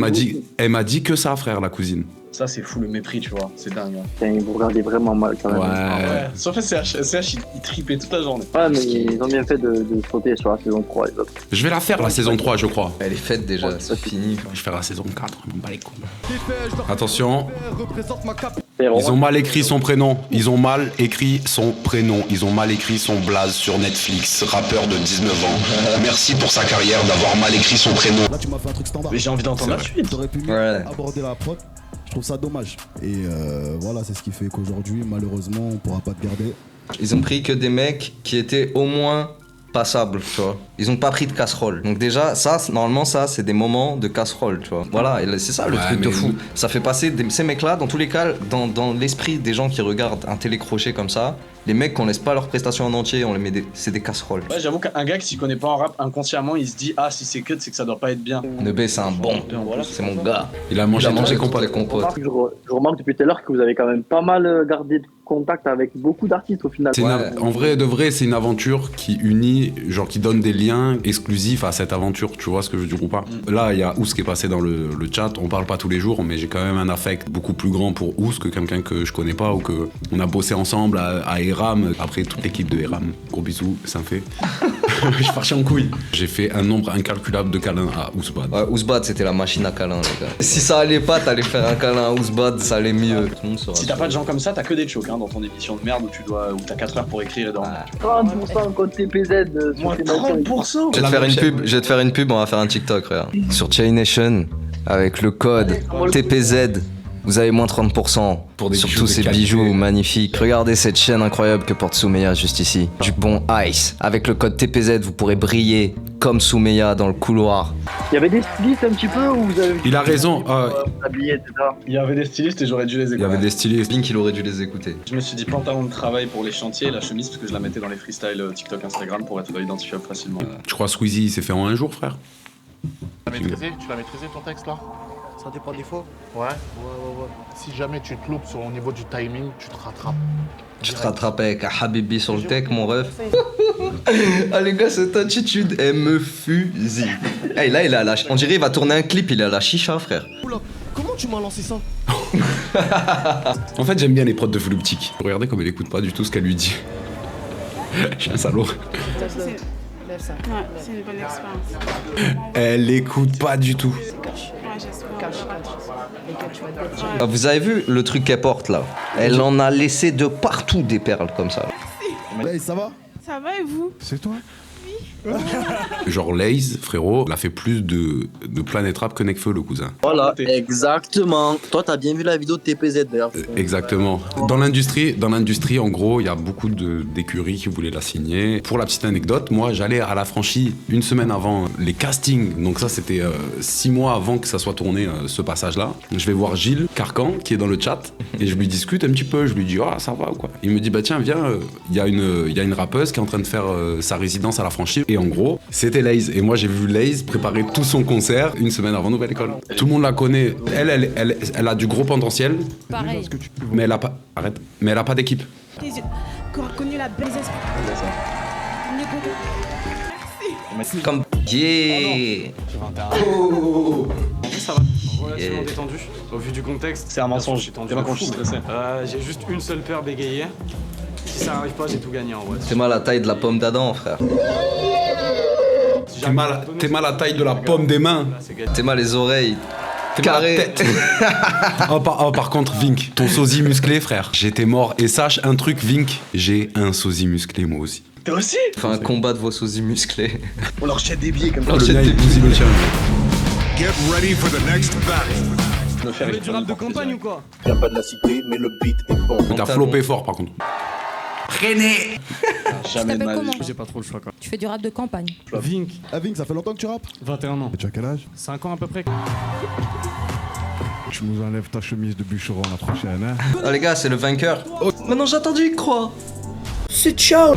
[SPEAKER 1] m'a dit que ça, frère, la cousine.
[SPEAKER 4] Ça, c'est fou le mépris, tu vois. C'est dingue. Hein.
[SPEAKER 5] Putain, vous regardez vraiment mal quand même.
[SPEAKER 1] Ouais.
[SPEAKER 4] Sauf que CH, il tripait toute la journée.
[SPEAKER 5] Ouais, mais ils ont bien fait de sauter sur la saison 3 les autres.
[SPEAKER 1] Je vais la faire, la saison 3, je crois.
[SPEAKER 2] Elle est faite déjà, c'est fini.
[SPEAKER 1] Je vais faire la saison 4, je m'en bats les couilles. Attention.
[SPEAKER 7] Représente ma cap.
[SPEAKER 1] Ils ont mal écrit son prénom. Ils ont mal écrit son blaze sur Netflix. Rappeur de 19 ans. Merci pour sa carrière d'avoir mal écrit son prénom.
[SPEAKER 7] Là, tu m'as fait un truc standard.
[SPEAKER 4] Mais j'ai envie d'entendre la suite.
[SPEAKER 7] T'aurais pu mieux
[SPEAKER 2] Ouais.
[SPEAKER 7] aborder la prod. Je trouve ça dommage. Et voilà, c'est ce qui fait qu'aujourd'hui, malheureusement, on pourra pas te garder.
[SPEAKER 2] Ils ont pris que des mecs qui étaient au moins passables, tu vois. Ils ont pas pris de casserole. Donc déjà, ça, normalement, ça, c'est des moments de casserole, tu vois. Voilà, et c'est ça le truc de fou. Ça fait passer ces mecs-là, dans tous les cas, dans l'esprit des gens qui regardent un télécrochet comme ça, Les mecs qu'on laisse pas leurs prestations en entier, on les met c'est des casseroles.
[SPEAKER 4] Ouais, j'avoue qu'un gars qui s'y connaît pas en rap, inconsciemment, il se dit ah si c'est cut, c'est que ça doit pas être bien.
[SPEAKER 2] Nebé c'est un bon, c'est mon gars.
[SPEAKER 1] Il a mangé toutes les compotes.
[SPEAKER 5] Je remarque depuis tout à l'heure que vous avez quand même pas mal gardé contact avec beaucoup d'artistes au final.
[SPEAKER 1] En vrai de vrai, c'est une aventure qui unit, genre qui donne des liens exclusifs à cette aventure, tu vois ce que je veux dire ou pas. Là, il y a Ous qui est passé dans le chat, on parle pas tous les jours, mais j'ai quand même un affect beaucoup plus grand pour Ous que quelqu'un que je connais pas ou que on a bossé ensemble à Eram, après toute l'équipe de Eram. Gros bisous, ça me fait. Je suis parti en couille. J'ai fait un nombre incalculable de câlins à Ousbad.
[SPEAKER 2] Ouais, Ousbad c'était la machine à câlins les gars. Si ça allait pas, t'allais faire un câlin à Ousbad, ça allait mieux. Tout le monde saura.
[SPEAKER 4] Si t'as pas de gens comme ça, t'as que des chocs dans ton émission de merde où t'as 4 heures pour écrire et dormir.
[SPEAKER 5] 30% code TPZ.
[SPEAKER 4] Moi 30%.
[SPEAKER 2] Je vais te faire une pub, on va faire un TikTok, regarde. Sur Chain Nation, avec le code TPZ, vous avez moins 30%
[SPEAKER 1] pour des
[SPEAKER 2] sur
[SPEAKER 1] bijoux
[SPEAKER 2] tous
[SPEAKER 1] de
[SPEAKER 2] ces
[SPEAKER 1] qualité.
[SPEAKER 2] bijoux magnifiques. Regardez cette chaîne incroyable que porte Soumeya juste ici. Du bon Ice. Avec le code TPZ, vous pourrez briller comme Soumeya dans le couloir.
[SPEAKER 5] Il y avait des stylistes un petit peu où vous avez.
[SPEAKER 1] Il a raison.
[SPEAKER 5] Habillé, etc.
[SPEAKER 4] Il y avait des stylistes et j'aurais dû les écouter.
[SPEAKER 1] Il y avait des stylistes.
[SPEAKER 2] Link, il aurait dû les écouter.
[SPEAKER 4] Je me suis dit pantalon de travail pour les chantiers, la chemise parce que je la mettais dans les freestyles TikTok, Instagram pour être identifiable facilement.
[SPEAKER 1] Tu crois Squeezie il s'est fait en un jour, frère?
[SPEAKER 10] Tu l'as maîtrisé ton texte là?
[SPEAKER 11] Ça dépend des fois.
[SPEAKER 10] Ouais. Si jamais tu te loupes au niveau du timing, tu te rattrapes.
[SPEAKER 2] Tu te rattrapes avec un Habibi sur le tech, mon ref. Ah les gars, cette attitude, elle me fusille. Hey, là, il a la... On dirait il va tourner un clip, il est à la chicha, frère.
[SPEAKER 11] Oula, comment tu m'as lancé ça?
[SPEAKER 1] En fait, j'aime bien les prods de Fluptic. Regardez comme elle écoute pas du tout ce qu'elle lui dit. Je suis un salaud.
[SPEAKER 12] Ouais, c'est une bonne expérience.
[SPEAKER 1] Elle écoute pas du tout.
[SPEAKER 2] Ah, vous avez vu le truc qu'elle porte là? Elle en a laissé de partout des perles comme ça.
[SPEAKER 7] Hey, ça va?
[SPEAKER 12] Ça va et vous?
[SPEAKER 7] C'est toi?
[SPEAKER 1] Genre Laze, frérot, il a fait plus de Planète Rap que Nekfeu, le cousin.
[SPEAKER 11] Voilà, exactement. Toi, t'as bien vu la vidéo de TPZ d'ailleurs.
[SPEAKER 1] Exactement. Dans l'industrie, en gros, il y a beaucoup d'écuries qui voulaient la signer. Pour la petite anecdote, moi, j'allais à la franchise une semaine avant les castings. Donc ça, c'était 6 mois avant que ça soit tourné, ce passage-là. Je vais voir Gilles Carcan, qui est dans le chat, et je lui discute un petit peu. Je lui dis, ah, ça va ou quoi? Il me dit, bah tiens, viens, il y a une rappeuse qui est en train de faire sa résidence à la franchise. Et en gros, c'était Laze. Et moi, j'ai vu Laze préparer tout son concert une semaine avant Nouvelle École. Tout le monde la connaît. Elle a du gros potentiel.
[SPEAKER 8] Pareil.
[SPEAKER 1] Mais elle a pas... Arrête. Mais elle a pas d'équipe.
[SPEAKER 12] Tes yeux, qui aura connu la belle esprits.
[SPEAKER 2] Merci. Comme... Yeah.
[SPEAKER 13] Oh. Ça va, relativement
[SPEAKER 2] Yeah.
[SPEAKER 13] détendu. Au vu du contexte,
[SPEAKER 4] C'est un mensonge.
[SPEAKER 13] J'ai tendu
[SPEAKER 4] T'es pas
[SPEAKER 13] de
[SPEAKER 4] quand je
[SPEAKER 13] fou.
[SPEAKER 4] suis stressé.
[SPEAKER 13] J'ai juste une seule paire bégayée. Si ça arrive pas, j'ai tout gagné en vrai.
[SPEAKER 2] T'es mal à la taille de la pomme d'Adam, frère.
[SPEAKER 1] T'es mal à la taille de la pomme des mains.
[SPEAKER 2] T'es mal les oreilles. Carré.
[SPEAKER 1] Par contre, Vink, ton sosie musclé, frère, j'étais mort. Et sache un truc, Vink, j'ai un sosie musclé, moi aussi.
[SPEAKER 4] Toi aussi?
[SPEAKER 2] Enfin, un combat de vos sosies musclés.
[SPEAKER 4] On leur jette des billets comme ça.
[SPEAKER 2] On leur
[SPEAKER 1] Le
[SPEAKER 2] jette
[SPEAKER 1] mien,
[SPEAKER 2] des
[SPEAKER 1] il bousille le tien.
[SPEAKER 14] Get ready for the next battle.
[SPEAKER 4] Me faire
[SPEAKER 13] du rap de campagne ou quoi?
[SPEAKER 14] Viens pas de la cité, mais le beat est bon.
[SPEAKER 1] T'as floppé fort, par contre.
[SPEAKER 8] Tu
[SPEAKER 4] Jamais de
[SPEAKER 8] t'appelles
[SPEAKER 4] ma vie.
[SPEAKER 8] comment?
[SPEAKER 13] J'ai pas trop le choix quoi.
[SPEAKER 8] Tu fais du rap de campagne.
[SPEAKER 13] Vink,
[SPEAKER 7] Ah, Vink, ça fait longtemps que tu rappes?
[SPEAKER 13] 21 ans.
[SPEAKER 7] Et tu as quel âge?
[SPEAKER 13] 5 ans à peu près.
[SPEAKER 15] Tu nous enlèves ta chemise de bûcheron la prochaine, hein?
[SPEAKER 2] Ah les gars, c'est le vainqueur. Oh, maintenant j'ai attendu, il croit.
[SPEAKER 11] C'est ciao.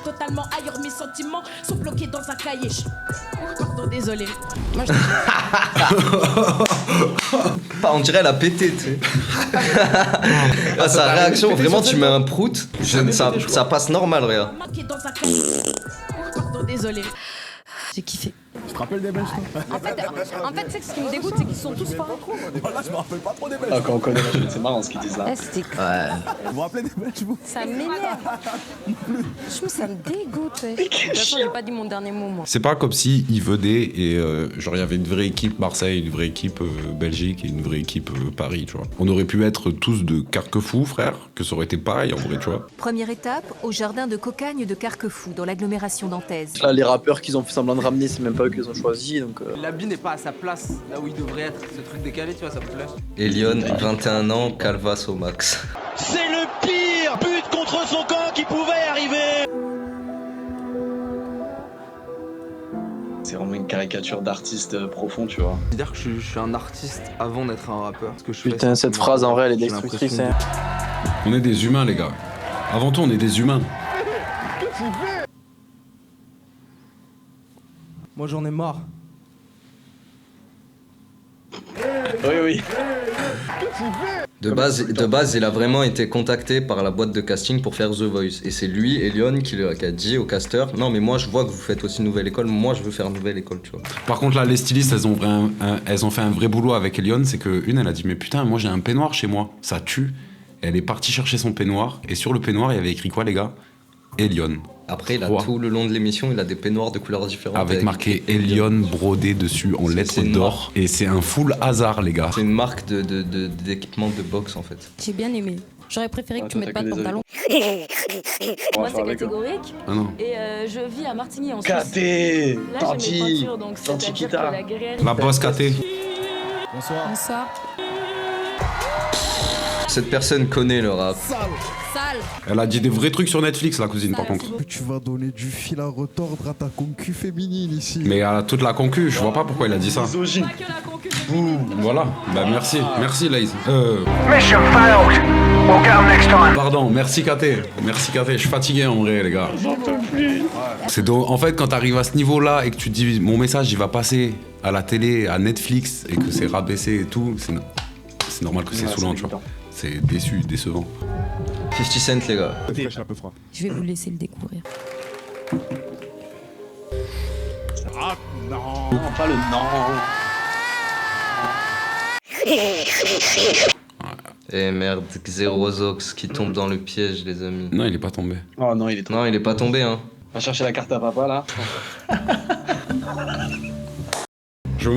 [SPEAKER 12] Totalement ailleurs, mes sentiments sont bloqués dans un cahier. Pardon, désolé. Moi,
[SPEAKER 2] Ah, on dirait elle a pété, tu sais. Ah, sa réaction, vraiment, tu mets un prout, ça passe normal, regarde.
[SPEAKER 12] marqué dans un cahier. Pardon, désolé.
[SPEAKER 8] J'ai kiffé.
[SPEAKER 7] Tu te rappelles des Belges, toi?
[SPEAKER 8] En fait, tu sais que ce qui me dégoûte, c'est qu'ils sont tous forts.
[SPEAKER 7] Voilà, je me rappelle pas trop des Belges.
[SPEAKER 4] Ah, quand on connaît la chaîne, c'est marrant ce qu'ils disent là.
[SPEAKER 8] Ouais, c'était
[SPEAKER 2] Ouais.
[SPEAKER 7] Vous vous rappelez des Belges, vous?
[SPEAKER 8] Ça m'énerve. Franchement, ça me dégoûte. Ouais. De toute façon, j'ai pas dit mon dernier mot, moi.
[SPEAKER 1] C'est pas comme si ils venaient et genre il y avait une vraie équipe Marseille, une vraie équipe Belgique et une vraie équipe Paris, tu vois. On aurait pu être tous de Carquefou, frère, que ça aurait été pareil en vrai, tu vois.
[SPEAKER 16] Première étape, au jardin de Cocagne de Carquefou, dans l'agglomération nantaise.
[SPEAKER 11] Là, les rappeurs qu'ils ont fait semblant de ramener, c'est même pas eux qui les ont choisis. Donc,
[SPEAKER 17] L'habit n'est pas à sa place, là où il devrait être. Ce truc décalé, tu vois, ça me plaît.
[SPEAKER 2] Elion, 21 ans, Calvas au max.
[SPEAKER 18] C'est le pire but contre son camp qui pouvait arriver.
[SPEAKER 4] C'est vraiment une caricature d'artiste profond, tu vois.
[SPEAKER 17] C'est-à-dire que je suis un artiste avant d'être un rappeur. Ce que je
[SPEAKER 5] Putain,
[SPEAKER 17] fais,
[SPEAKER 5] cette phrase en vrai elle est destructrice. Hein.
[SPEAKER 1] On est des humains, les gars. Avant tout, on est des humains.
[SPEAKER 6] Moi j'en ai marre.
[SPEAKER 4] Oui.
[SPEAKER 2] De base, il a vraiment été contacté par la boîte de casting pour faire The Voice. Et c'est lui, Elion, qui a dit au caster, non mais moi je vois que vous faites aussi Nouvelle École, moi je veux faire Nouvelle École, tu vois.
[SPEAKER 1] Par contre là, les stylistes, elles ont fait un vrai boulot avec Elion. C'est qu'une, elle a dit, mais putain, moi j'ai un peignoir chez moi, ça tue. Elle est partie chercher son peignoir, et sur le peignoir, il y avait écrit quoi, les gars? Elion.
[SPEAKER 2] Après, il a tout le long de l'émission, il a des peignoirs de couleurs différentes.
[SPEAKER 1] Avec marqué Elion brodé dessus en lettres d'or. Et c'est un full hasard, les gars.
[SPEAKER 2] C'est une marque d'équipement de boxe, en fait.
[SPEAKER 8] J'ai bien aimé. J'aurais préféré que tu mettes pas de pantalon.
[SPEAKER 4] Moi,
[SPEAKER 8] c'est catégorique.
[SPEAKER 1] Ah non.
[SPEAKER 8] Et je vis à Martigny en Suisse.
[SPEAKER 4] Katé,
[SPEAKER 8] Là, j'ai mes peintures, donc c'est-à-dire que la guerre...
[SPEAKER 1] La bosse Katé.
[SPEAKER 7] Bonsoir.
[SPEAKER 8] Bonsoir.
[SPEAKER 2] Cette personne connaît le rap.
[SPEAKER 8] Sale.
[SPEAKER 1] Elle a dit des vrais trucs sur Netflix, la cousine, par contre.
[SPEAKER 7] Tu vas donner du fil à retordre à ta concu féminine ici.
[SPEAKER 1] Mais à toute la concu, je vois pas pourquoi il a dit ça.
[SPEAKER 4] Misogyne.
[SPEAKER 1] Voilà, bah merci, merci Laze.
[SPEAKER 14] Mission failed. We'll get 'em next time.
[SPEAKER 1] Pardon, merci Katé, je suis fatigué en vrai les gars. En fait, quand t'arrives à ce niveau-là et que tu te dis mon message il va passer à la télé, à Netflix et que c'est rabaissé et tout, c'est normal que c'est saoulant, tu vois. C'est décevant.
[SPEAKER 2] 50 Cent, les gars.
[SPEAKER 8] Je vais vous laisser le découvrir.
[SPEAKER 4] Ah non, pas le non.
[SPEAKER 2] Eh merde, Xerozox qui tombe dans le piège, les amis.
[SPEAKER 1] Non, il est pas tombé.
[SPEAKER 4] Oh non, il est tombé.
[SPEAKER 2] Non, il est pas tombé, hein.
[SPEAKER 4] Va chercher la carte à papa, là.
[SPEAKER 1] Je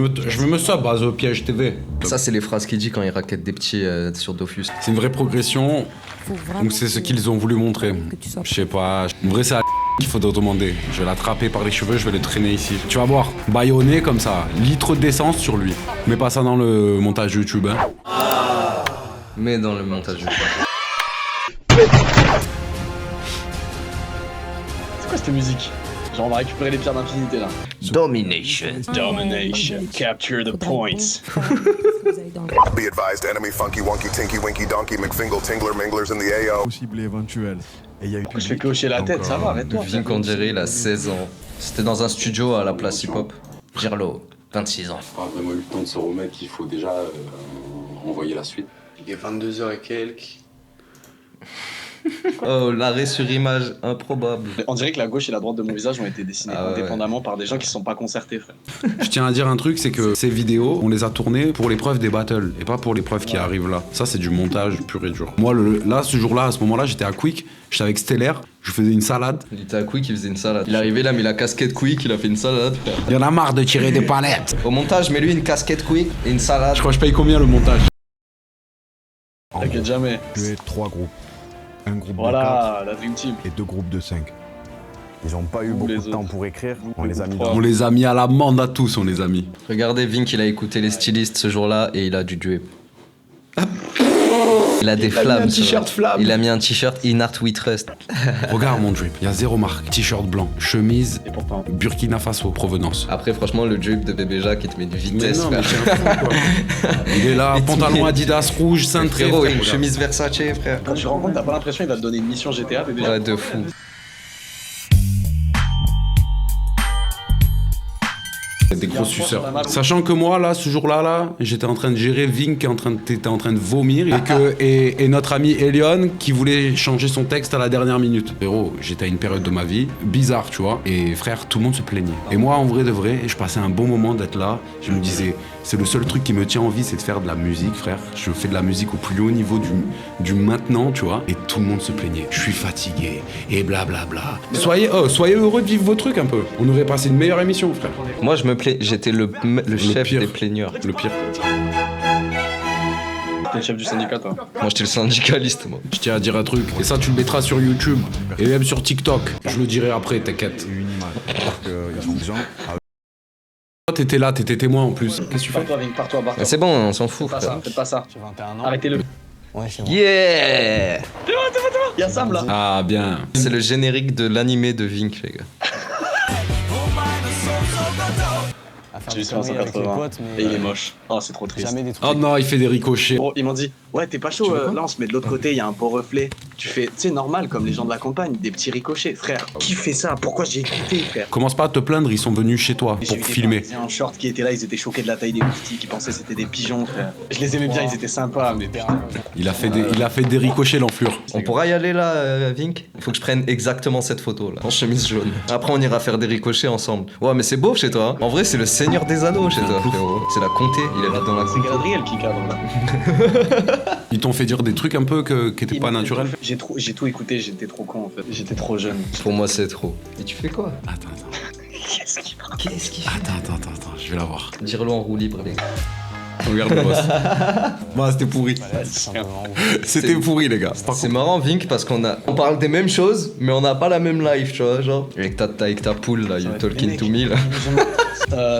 [SPEAKER 1] me sub à The Piège TV.
[SPEAKER 2] Ça, c'est les phrases qu'il dit quand il raquette des petits sur Dofus.
[SPEAKER 1] C'est une vraie progression. Donc c'est ce qu'ils ont voulu montrer. Je sais pas. En vrai, c'est à qu'il faut demander. Je vais l'attraper par les cheveux, je vais le traîner ici. Tu vas voir, bâillonné comme ça, litre d'essence sur lui. Mets pas ça dans le montage YouTube, hein.
[SPEAKER 2] Mets dans le montage YouTube.
[SPEAKER 4] C'est quoi cette musique? Genre on va récupérer les pierres d'infinité là.
[SPEAKER 2] Domination.
[SPEAKER 4] Domination. Capture the points.
[SPEAKER 14] Be advised, enemy funky wonky tinky winky donkey McFingle tingler minglers in the AO.
[SPEAKER 15] Possible et éventuel. Et il y a eu
[SPEAKER 4] Je fais cocher la tête, ça va, arrête-toi.
[SPEAKER 2] Vink on dirait, il a 16 ans. C'était dans un studio à la place hip-hop. Girlo, 26 ans.
[SPEAKER 1] Pas vraiment eu le temps de se remettre, il faut déjà envoyer la suite.
[SPEAKER 19] Il est 22h et quelques.
[SPEAKER 2] Oh, l'arrêt sur image improbable.
[SPEAKER 4] On dirait que la gauche et la droite de mon visage ont été dessinées indépendamment par des gens qui se sont pas concertés, frère.
[SPEAKER 1] Je tiens à dire un truc, c'est que ces vidéos, on les a tournées pour l'épreuve des battles et pas pour l'épreuve qui arrive là. Ça, c'est du montage pur et dur. Moi, là, ce jour-là, à ce moment-là, j'étais à Quick, j'étais avec Stellaire, je faisais une salade.
[SPEAKER 2] Il était à Quick, il faisait une salade. Il est arrivé, il a mis la casquette Quick, il a fait une salade.
[SPEAKER 1] Il y en a marre de tirer des palettes.
[SPEAKER 2] Au montage, mets-lui une casquette Quick et une salade.
[SPEAKER 1] Je crois que je paye combien le montage?
[SPEAKER 4] T'inquiète jamais.
[SPEAKER 15] Tu es 3 groupes. Un groupe
[SPEAKER 4] voilà,
[SPEAKER 15] de 4
[SPEAKER 4] la Dream Team.
[SPEAKER 15] et 2 groupes de 5. Ils ont pas eu beaucoup de temps pour écrire, on les a mis
[SPEAKER 1] On les a mis à l'amende à tous, on les a mis.
[SPEAKER 2] Regardez, Vink, il a écouté les stylistes ce jour-là et il a du drip. Il a des flammes.
[SPEAKER 1] Il a mis un t-shirt flamme.
[SPEAKER 2] Il a mis un t-shirt In Art We Trust.
[SPEAKER 1] Regarde mon drip, il y a 0 marque. T-shirt blanc, chemise, Burkina Faso, provenance.
[SPEAKER 2] Après, franchement, le drip de Bébé Jacques, il te met de vitesse.
[SPEAKER 1] Mais non, mais t'es un fou, quoi. Il est là, pantalon Adidas rouge, cintré.
[SPEAKER 2] Frérot, une chemise Versace, frère.
[SPEAKER 4] Quand tu te rends compte, t'as pas l'impression qu'il va te donner une mission GTA, Bébé Jacques.
[SPEAKER 2] Ouais, de fou.
[SPEAKER 1] Des gros suceurs. Sachant que moi, là, ce jour-là, j'étais en train de gérer, Vink était en train de vomir, et notre ami Elion qui voulait changer son texte à la dernière minute. Frérot, j'étais à une période de ma vie bizarre, tu vois, et frère, tout le monde se plaignait. Et moi, en vrai de vrai, je passais un bon moment d'être là. Je me disais, c'est le seul truc qui me tient en vie, c'est de faire de la musique, frère. Je fais de la musique au plus haut niveau du maintenant, tu vois, et tout le monde se plaignait. Je suis fatigué, et blablabla. Soyez heureux de vivre vos trucs un peu. On aurait passé une meilleure émission, frère.
[SPEAKER 2] Moi, j'étais le chef des plaigneurs.
[SPEAKER 1] Le pire.
[SPEAKER 4] T'es le chef du syndicat, toi.
[SPEAKER 2] Moi, j'étais le syndicaliste, moi.
[SPEAKER 1] Je tiens à dire un truc, et ça, tu le mettras sur YouTube, et même sur TikTok. Je le dirai après, t'inquiète.
[SPEAKER 15] une image. Alors qu'il y a des gens.
[SPEAKER 1] Toi, t'étais là, t'étais témoin en plus. Qu'est-ce que tu fais?
[SPEAKER 4] Pars-toi, Vink, pars-toi, barre-toi.
[SPEAKER 2] C'est bon, on s'en fout,
[SPEAKER 4] Faites pas
[SPEAKER 2] frère.
[SPEAKER 4] ça, faites pas ça.
[SPEAKER 19] J'ai 21 ans.
[SPEAKER 4] Arrêtez-le.
[SPEAKER 19] Ouais, c'est bon.
[SPEAKER 2] Yeah!
[SPEAKER 4] Il y a Sam là.
[SPEAKER 1] Ah, bien.
[SPEAKER 2] C'est le générique de l'animé de Vink, les gars.
[SPEAKER 4] J'ai juste fait un 180. Et il est moche. Oh, c'est trop triste.
[SPEAKER 1] Oh non, il fait des ricochets.
[SPEAKER 4] Bon, ils m'ont dit, ouais, t'es pas chaud, là on se met de l'autre côté, il y a un beau reflet. Tu fais, tu sais, normal, comme les gens de la campagne, des petits ricochets. Frère, qui fait ça? Pourquoi j'ai écouté, frère?
[SPEAKER 1] Commence pas à te plaindre, ils sont venus chez toi pour filmer.
[SPEAKER 4] C'est un short qui était là, ils étaient choqués de la taille des moustiques, ils pensaient que c'était des pigeons, frère. Je les aimais bien, ils étaient sympas, mais putain.
[SPEAKER 1] Il a fait des ricochets, l'enflure.
[SPEAKER 2] On pourra y aller là, Vink? Il faut que je prenne exactement cette photo là, en chemise jaune. Après, on ira faire des ricochets ensemble. Ouais, mais c'est beau chez toi. Hein. En vrai, c'est le Seigneur des Anneaux chez toi, frérot. C'est la comté, il est là dans la
[SPEAKER 4] C'est Galadriel qui cadre là.
[SPEAKER 1] Ils t'ont fait dire des trucs un peu qui étaient pas naturels?
[SPEAKER 4] J'ai tout écouté, j'étais trop con en fait. J'étais trop jeune.
[SPEAKER 2] Pour moi, c'est trop. Et tu fais quoi?
[SPEAKER 1] Attends.
[SPEAKER 4] Qu'est-ce qu'il fait?
[SPEAKER 1] Attends, je vais la voir.
[SPEAKER 2] Dire-le en roue libre, les gars.
[SPEAKER 1] Regarde le boss. Bah, c'était pourri. C'était pourri, les gars.
[SPEAKER 2] C'est marrant, Vink, parce on parle des mêmes choses, mais on n'a pas la même life, tu vois, genre. Avec ta poule, là, you talking to me, là.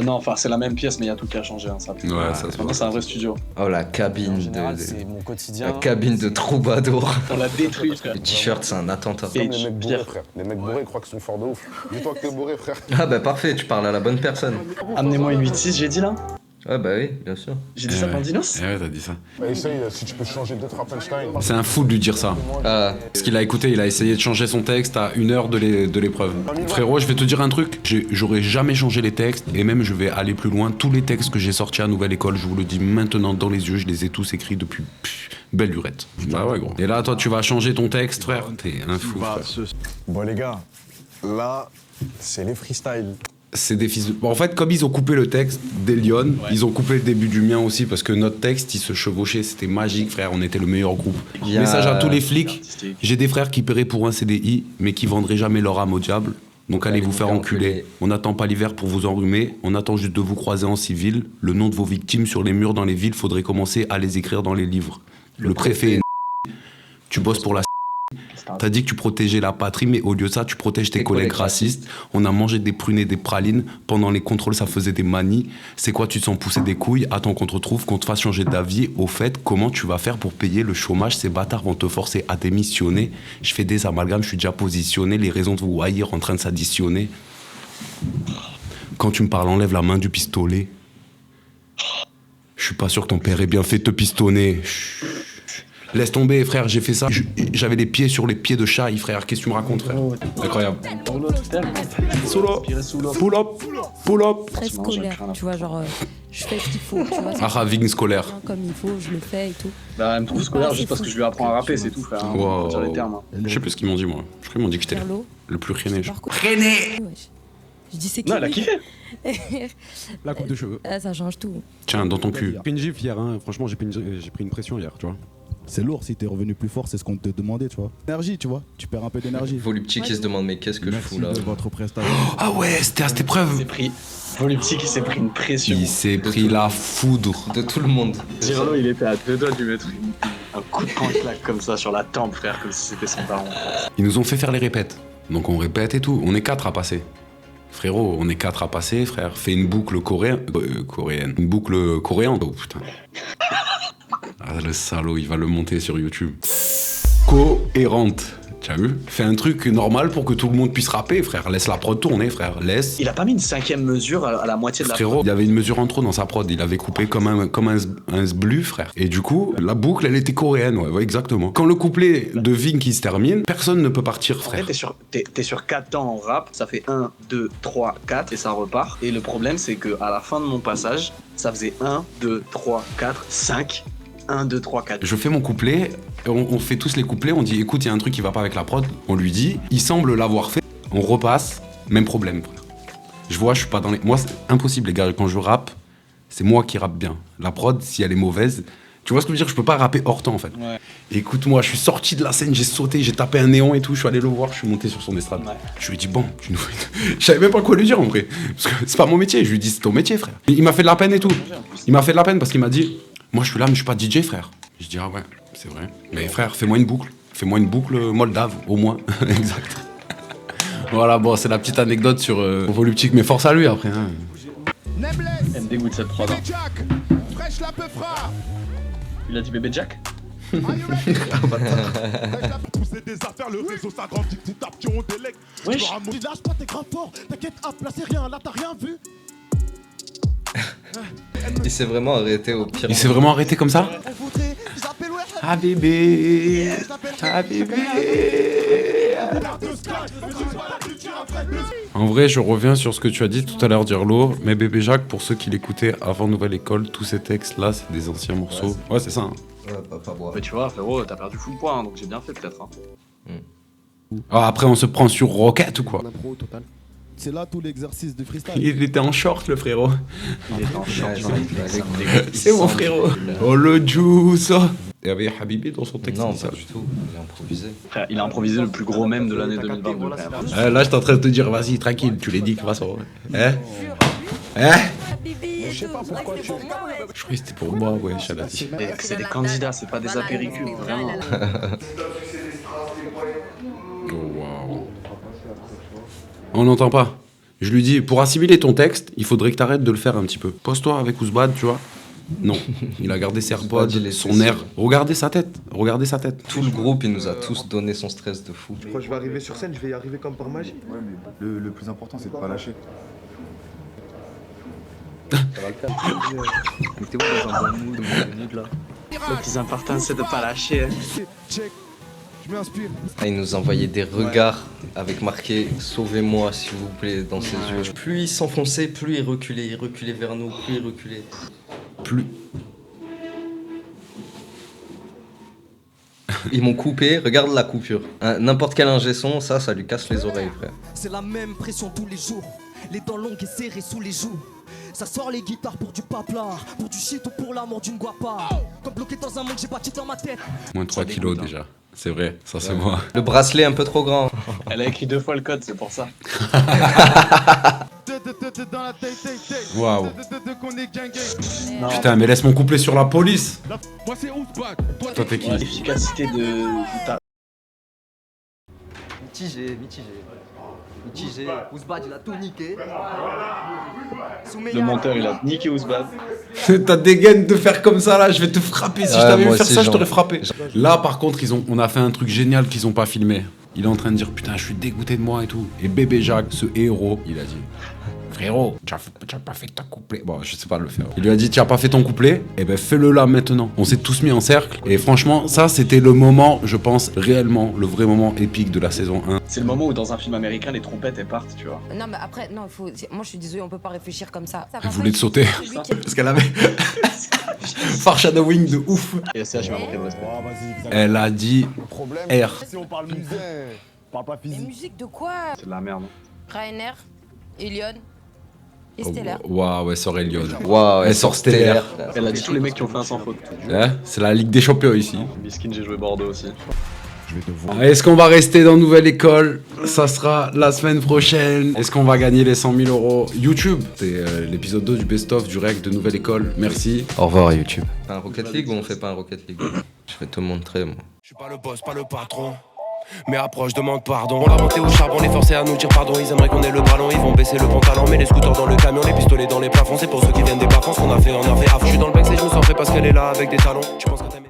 [SPEAKER 4] Non, enfin, c'est la même pièce, mais il y a tout qui a changé. Hein, ça.
[SPEAKER 1] Ouais, ça se
[SPEAKER 4] passe. C'est un vrai studio.
[SPEAKER 2] Oh, la cabine
[SPEAKER 19] c'est mon quotidien.
[SPEAKER 2] La cabine de troubadour.
[SPEAKER 4] On l'a détruit, frère.
[SPEAKER 2] Le t-shirt, c'est un attentat.
[SPEAKER 14] Les mecs bourrés, frère. Les mecs bourrés croient qu'ils sont forts de ouf. Dis-toi que t'es bourré, frère.
[SPEAKER 2] Ah, bah parfait, tu parles à la bonne personne.
[SPEAKER 4] Amenez-moi une 8-6, j'ai dit là?
[SPEAKER 2] Ouais, bah oui, bien sûr.
[SPEAKER 4] J'ai dit ça pour Dinos?
[SPEAKER 1] Ouais, t'as dit ça.
[SPEAKER 14] Bah, essaye, si tu peux changer 2-3 punchlines.
[SPEAKER 1] C'est un fou de lui dire ça. Parce qu'il a écouté, il a essayé de changer son texte à 1 heure de l'épreuve. Frérot, je vais te dire un truc, j'aurais jamais changé les textes, et même je vais aller plus loin. Tous les textes que j'ai sortis à Nouvelle École, je vous le dis maintenant dans les yeux, je les ai tous écrits depuis belle lurette. Bah ouais, gros. Et là, toi, tu vas changer ton texte, frère. T'es un fou, frère.
[SPEAKER 15] Bon, les gars, là, c'est les freestyles.
[SPEAKER 1] C'est des fils de... En fait, comme ils ont coupé le texte d'Elion, ils ont coupé le début du mien aussi, parce que notre texte, il se chevauchait, c'était magique, frère, on était le meilleur groupe. Message à tous les flics, j'ai des frères qui paieraient pour un CDI, mais qui vendraient jamais leur âme au diable. Donc allez vous faire enculer. On n'attend pas l'hiver pour vous enrhumer, on attend juste de vous croiser en civil. Le nom de vos victimes sur les murs dans les villes, faudrait commencer à les écrire dans les livres. Le préfet est... Tu bosses pour la... T'as dit que tu protégeais la patrie, mais au lieu de ça, tu protèges tes collègues racistes. On a mangé des prunes et des pralines. Pendant les contrôles, ça faisait des manies. C'est quoi, tu te sens pousser des couilles? Attends qu'on te retrouve, qu'on te fasse changer d'avis. Au fait, comment tu vas faire pour payer le chômage? Ces bâtards vont te forcer à démissionner. Je fais des amalgames, je suis déjà positionné. Les raisons de vous haïr en train de s'additionner. Quand tu me parles, enlève la main du pistolet. Je suis pas sûr que ton père ait bien fait de te pistonner. Laisse tomber, frère, j'ai fait ça. J'avais les pieds sur les pieds de chat, frère. Qu'est-ce que tu me racontes, frère? Incroyable. Solo. Pull up.
[SPEAKER 8] Très scolaire, tu vois, genre, je fais ce qu'il faut, tu vois.
[SPEAKER 1] Raving scolaire.
[SPEAKER 8] Comme il faut, je le fais et tout.
[SPEAKER 4] Bah, elle me trouve scolaire juste parce que je lui apprends à rapper, c'est tout, frère. Hein,
[SPEAKER 1] wow.
[SPEAKER 4] Dire les termes. Hein.
[SPEAKER 1] Je sais plus ce qu'ils m'ont dit, moi. Je crois qu'ils m'ont dit que j'étais le plus rené.
[SPEAKER 8] René! Je dis c'est qui?
[SPEAKER 4] Non, elle a kiffé.
[SPEAKER 20] La coupe de cheveux.
[SPEAKER 8] Ça change tout.
[SPEAKER 1] Tiens, dans ton cul.
[SPEAKER 20] J'ai pris une gifle hier, hein. Franchement, j'ai pris une pression hier, tu vois.
[SPEAKER 7] C'est lourd, si t'es revenu plus fort, c'est ce qu'on te demandait, tu vois. Énergie, tu vois, tu perds un peu d'énergie.
[SPEAKER 2] Volupti qui se demande, mais qu'est-ce que je fous là?
[SPEAKER 7] Votre prestation.
[SPEAKER 1] Ah ouais, c'était à cette épreuve.
[SPEAKER 4] Volupti qui s'est pris une pression.
[SPEAKER 1] Il s'est pris la foudre.
[SPEAKER 2] De tout le monde.
[SPEAKER 4] Zirano, il était à 2 doigts de lui mettre un coup de claque comme ça sur la tempe, frère, comme si c'était son parent.
[SPEAKER 1] Ils nous ont fait faire les répètes. Donc on répète et tout. On est 4 à passer. Frérot, on est 4 à passer, frère. Fais une boucle coréenne. Une boucle coréenne. Oh putain. Ah, le salaud, il va le monter sur YouTube. Cohérente. Tu as vu? Fais un truc normal pour que tout le monde puisse rapper, frère. Laisse la prod tourner, frère. Laisse.
[SPEAKER 4] Il a pas mis une 5e mesure à la moitié de la
[SPEAKER 1] prod. Frérot, il y avait une mesure en trop dans sa prod. Il avait coupé comme un sblu, frère. Et du coup, la boucle, elle était coréenne, ouais, exactement. Quand le couplet de Vink qui se termine, personne ne peut partir, frère.
[SPEAKER 4] En fait, t'es sur 4 temps en rap. Ça fait 1, 2, 3, 4 et ça repart. Et le problème, c'est que à la fin de mon passage, ça faisait 1, 2, 3, 4, 5. 1, 2, 3, 4.
[SPEAKER 1] Je fais mon couplet, on fait tous les couplets, on dit écoute, il y a un truc qui va pas avec la prod, on lui dit, il semble l'avoir fait, on repasse, même problème, frère. Je vois, je suis pas dans les... Moi, c'est impossible, les gars, quand je rappe, c'est moi qui rappe bien. La prod, si elle est mauvaise, tu vois ce que je veux dire, je peux pas rapper hors temps, en fait. Ouais. Écoute-moi, je suis sorti de la scène, j'ai sauté, j'ai tapé un néon et tout, je suis allé le voir, je suis monté sur son estrade. Ouais. Je lui ai dit, bon, tu nous... Je savais même pas quoi lui dire, en vrai, parce que c'est pas mon métier, je lui ai dit, c'est ton métier, frère. Il m'a fait de la peine et tout. Il m'a fait de la peine parce qu'il m'a dit... Moi, je suis là, mais je suis pas DJ, frère. Je dis, ah ouais, c'est vrai. Mais frère, fais-moi une boucle. Fais-moi une boucle moldave, au moins. Exact. Voilà, bon, c'est la petite anecdote sur Voluptique, mais force à lui après. Hein.
[SPEAKER 4] Elle me dégoûte cette prod. Il a dit bébé Jack?
[SPEAKER 21] Pousser des affaires, le réseau s'agrandit, petit à petit on délègue.
[SPEAKER 4] Wesh.
[SPEAKER 21] Lâche pas tes grands forts, t'inquiète, là c'est rien, là t'as rien vu.
[SPEAKER 2] Il s'est vraiment arrêté au pire.
[SPEAKER 1] Il s'est vraiment arrêté comme ça? Ah bébé, ah bébé. En vrai, je reviens sur ce que tu as dit tout à l'heure, Dirlo. Mais bébé Jacques, pour ceux qui l'écoutaient avant Nouvelle École, tous ces textes-là, c'est des anciens morceaux. Ouais, c'est ça. Hein.
[SPEAKER 2] Ouais, pas boire.
[SPEAKER 4] Mais tu vois, frérot, t'as perdu full point, donc j'ai bien fait peut-être. Hein.
[SPEAKER 1] Ah, après, on se prend sur Rocket ou quoi?
[SPEAKER 7] C'est là tout l'exercice du freestyle.
[SPEAKER 1] Il était en short, le frérot.
[SPEAKER 4] Il était en short.
[SPEAKER 1] C'est mon frérot. Oh le juice. Il y avait Habibi dans son texte.
[SPEAKER 2] Non, pas du tout. Il a improvisé.
[SPEAKER 4] Frère, il a improvisé le plus gros mème de l'année 2022.
[SPEAKER 1] Là, j'étais en train de te dire, vas-y, tranquille, tu l'as dit, de toute façon. Hein?
[SPEAKER 8] Je sais pas pourquoi tu.
[SPEAKER 1] Je croyais que c'était pour moi, ouais, Chalati.
[SPEAKER 4] C'est des candidats, c'est pas des apéricules, vraiment.
[SPEAKER 1] Oh, waouh. On n'entend pas. Je lui dis, pour assimiler ton texte, il faudrait que t'arrêtes de le faire un petit peu. Pose-toi avec Ousbad, tu vois. Non, il a gardé ses AirPods, son air. Regardez sa tête, regardez sa tête.
[SPEAKER 2] Tout le groupe, il nous a tous donné son stress de fou.
[SPEAKER 3] Tu crois que je vais arriver sur scène, je vais y arriver comme par magie?
[SPEAKER 15] Ouais, mais le plus important, c'est de pas lâcher.
[SPEAKER 4] Ça va le faire. Mettez-vous dans un bon mood là. Le plus important, c'est de pas lâcher.
[SPEAKER 3] Check. Je m'inspire.
[SPEAKER 2] Ah, il nous envoyait des regards avec marqué « Sauvez-moi, s'il vous plaît » dans ses yeux. Plus il s'enfonçait, plus il reculait vers nous, plus il reculait.
[SPEAKER 1] Plus.
[SPEAKER 2] Ils m'ont coupé, regarde la coupure. N'importe quel ingé son, ça lui casse les oreilles, frère.
[SPEAKER 22] C'est la même pression tous les jours, les dents longues et serrées sous les joues. Ça sort les guitares pour du paplard, pour du shit ou pour l'amour d'une guapa. Comme bloqué dans un monde, j'ai bâti dans ma tête.
[SPEAKER 1] Moins 3 kilos déjà. C'est vrai, ça c'est moi.
[SPEAKER 2] Le bracelet un peu trop grand.
[SPEAKER 4] Elle a écrit 2 fois le code, c'est pour ça.
[SPEAKER 1] Waouh. Putain, mais laisse mon couplet sur la police.
[SPEAKER 21] Moi c'est Ousbad.
[SPEAKER 1] Toi t'es qui?
[SPEAKER 4] L'efficacité de ta...
[SPEAKER 17] Mitigé. Ousbad, il a tout niqué.
[SPEAKER 4] Le monteur, il a niqué Ousbad.
[SPEAKER 1] T'as des gaines de faire comme ça là, je vais te frapper. Si je t'avais vu faire ça, je t'aurais frappé. Là par contre, on a fait un truc génial qu'ils ont pas filmé. Il est en train de dire putain, je suis dégoûté de moi et tout. Et bébé Jacques, ce héros, il a dit frérot, tu as pas fait ton couplet. Bon, je sais pas le faire. Il lui a dit tu as pas fait ton couplet, et ben fais-le là maintenant. On s'est tous mis en cercle. Et franchement, ça c'était le moment, je pense, réellement, le vrai moment épique de la saison 1.
[SPEAKER 4] C'est le moment où dans un film américain, les trompettes elles partent, tu vois.
[SPEAKER 8] Non, mais après, non, moi je suis désolée, on peut pas réfléchir comme ça.
[SPEAKER 1] Elle voulait te sauter. Parce qu'elle avait foreshadowing de ouf.
[SPEAKER 4] Et ça, je vais manquer de respect.
[SPEAKER 1] Elle a dit R.
[SPEAKER 3] Si on parle musée, on parle pas
[SPEAKER 8] Mais
[SPEAKER 3] physique.
[SPEAKER 8] musique de quoi?
[SPEAKER 4] C'est de la merde.
[SPEAKER 8] Ryanair, Elion et Stellaire.
[SPEAKER 1] Waouh, elle sort Elion.
[SPEAKER 2] Waouh,
[SPEAKER 1] elle sort Stellaire.
[SPEAKER 4] Elle a dit tous les mecs qui ont fait un sans faute.
[SPEAKER 1] C'est la Ligue des Champions ici.
[SPEAKER 4] Biskin, j'ai joué Bordeaux aussi.
[SPEAKER 3] Je vais te voir.
[SPEAKER 1] Est-ce qu'on va rester dans Nouvelle École? Ça sera la semaine prochaine. Est-ce qu'on va gagner les 100 000 € YouTube? C'est l'épisode 2 du best-of du rec de Nouvelle École. Merci.
[SPEAKER 2] Au revoir YouTube. Un Rocket League ou on fait pas un Rocket League? Je vais te montrer moi.
[SPEAKER 9] Je suis pas le boss, pas le patron. Mais approche, demande pardon. On l'a monté au charbon, les forcés à nous dire pardon. Ils aimeraient qu'on ait le ballon, ils vont baisser le pantalon. Mais les scooters dans le camion, les pistolets dans les plafonds. C'est pour ceux qui viennent des bas-fonds, ce qu'on a fait, on a fait. Je suis dans le backstage, je me sens fait parce qu'elle est là avec des talons. Tu penses que t'aimes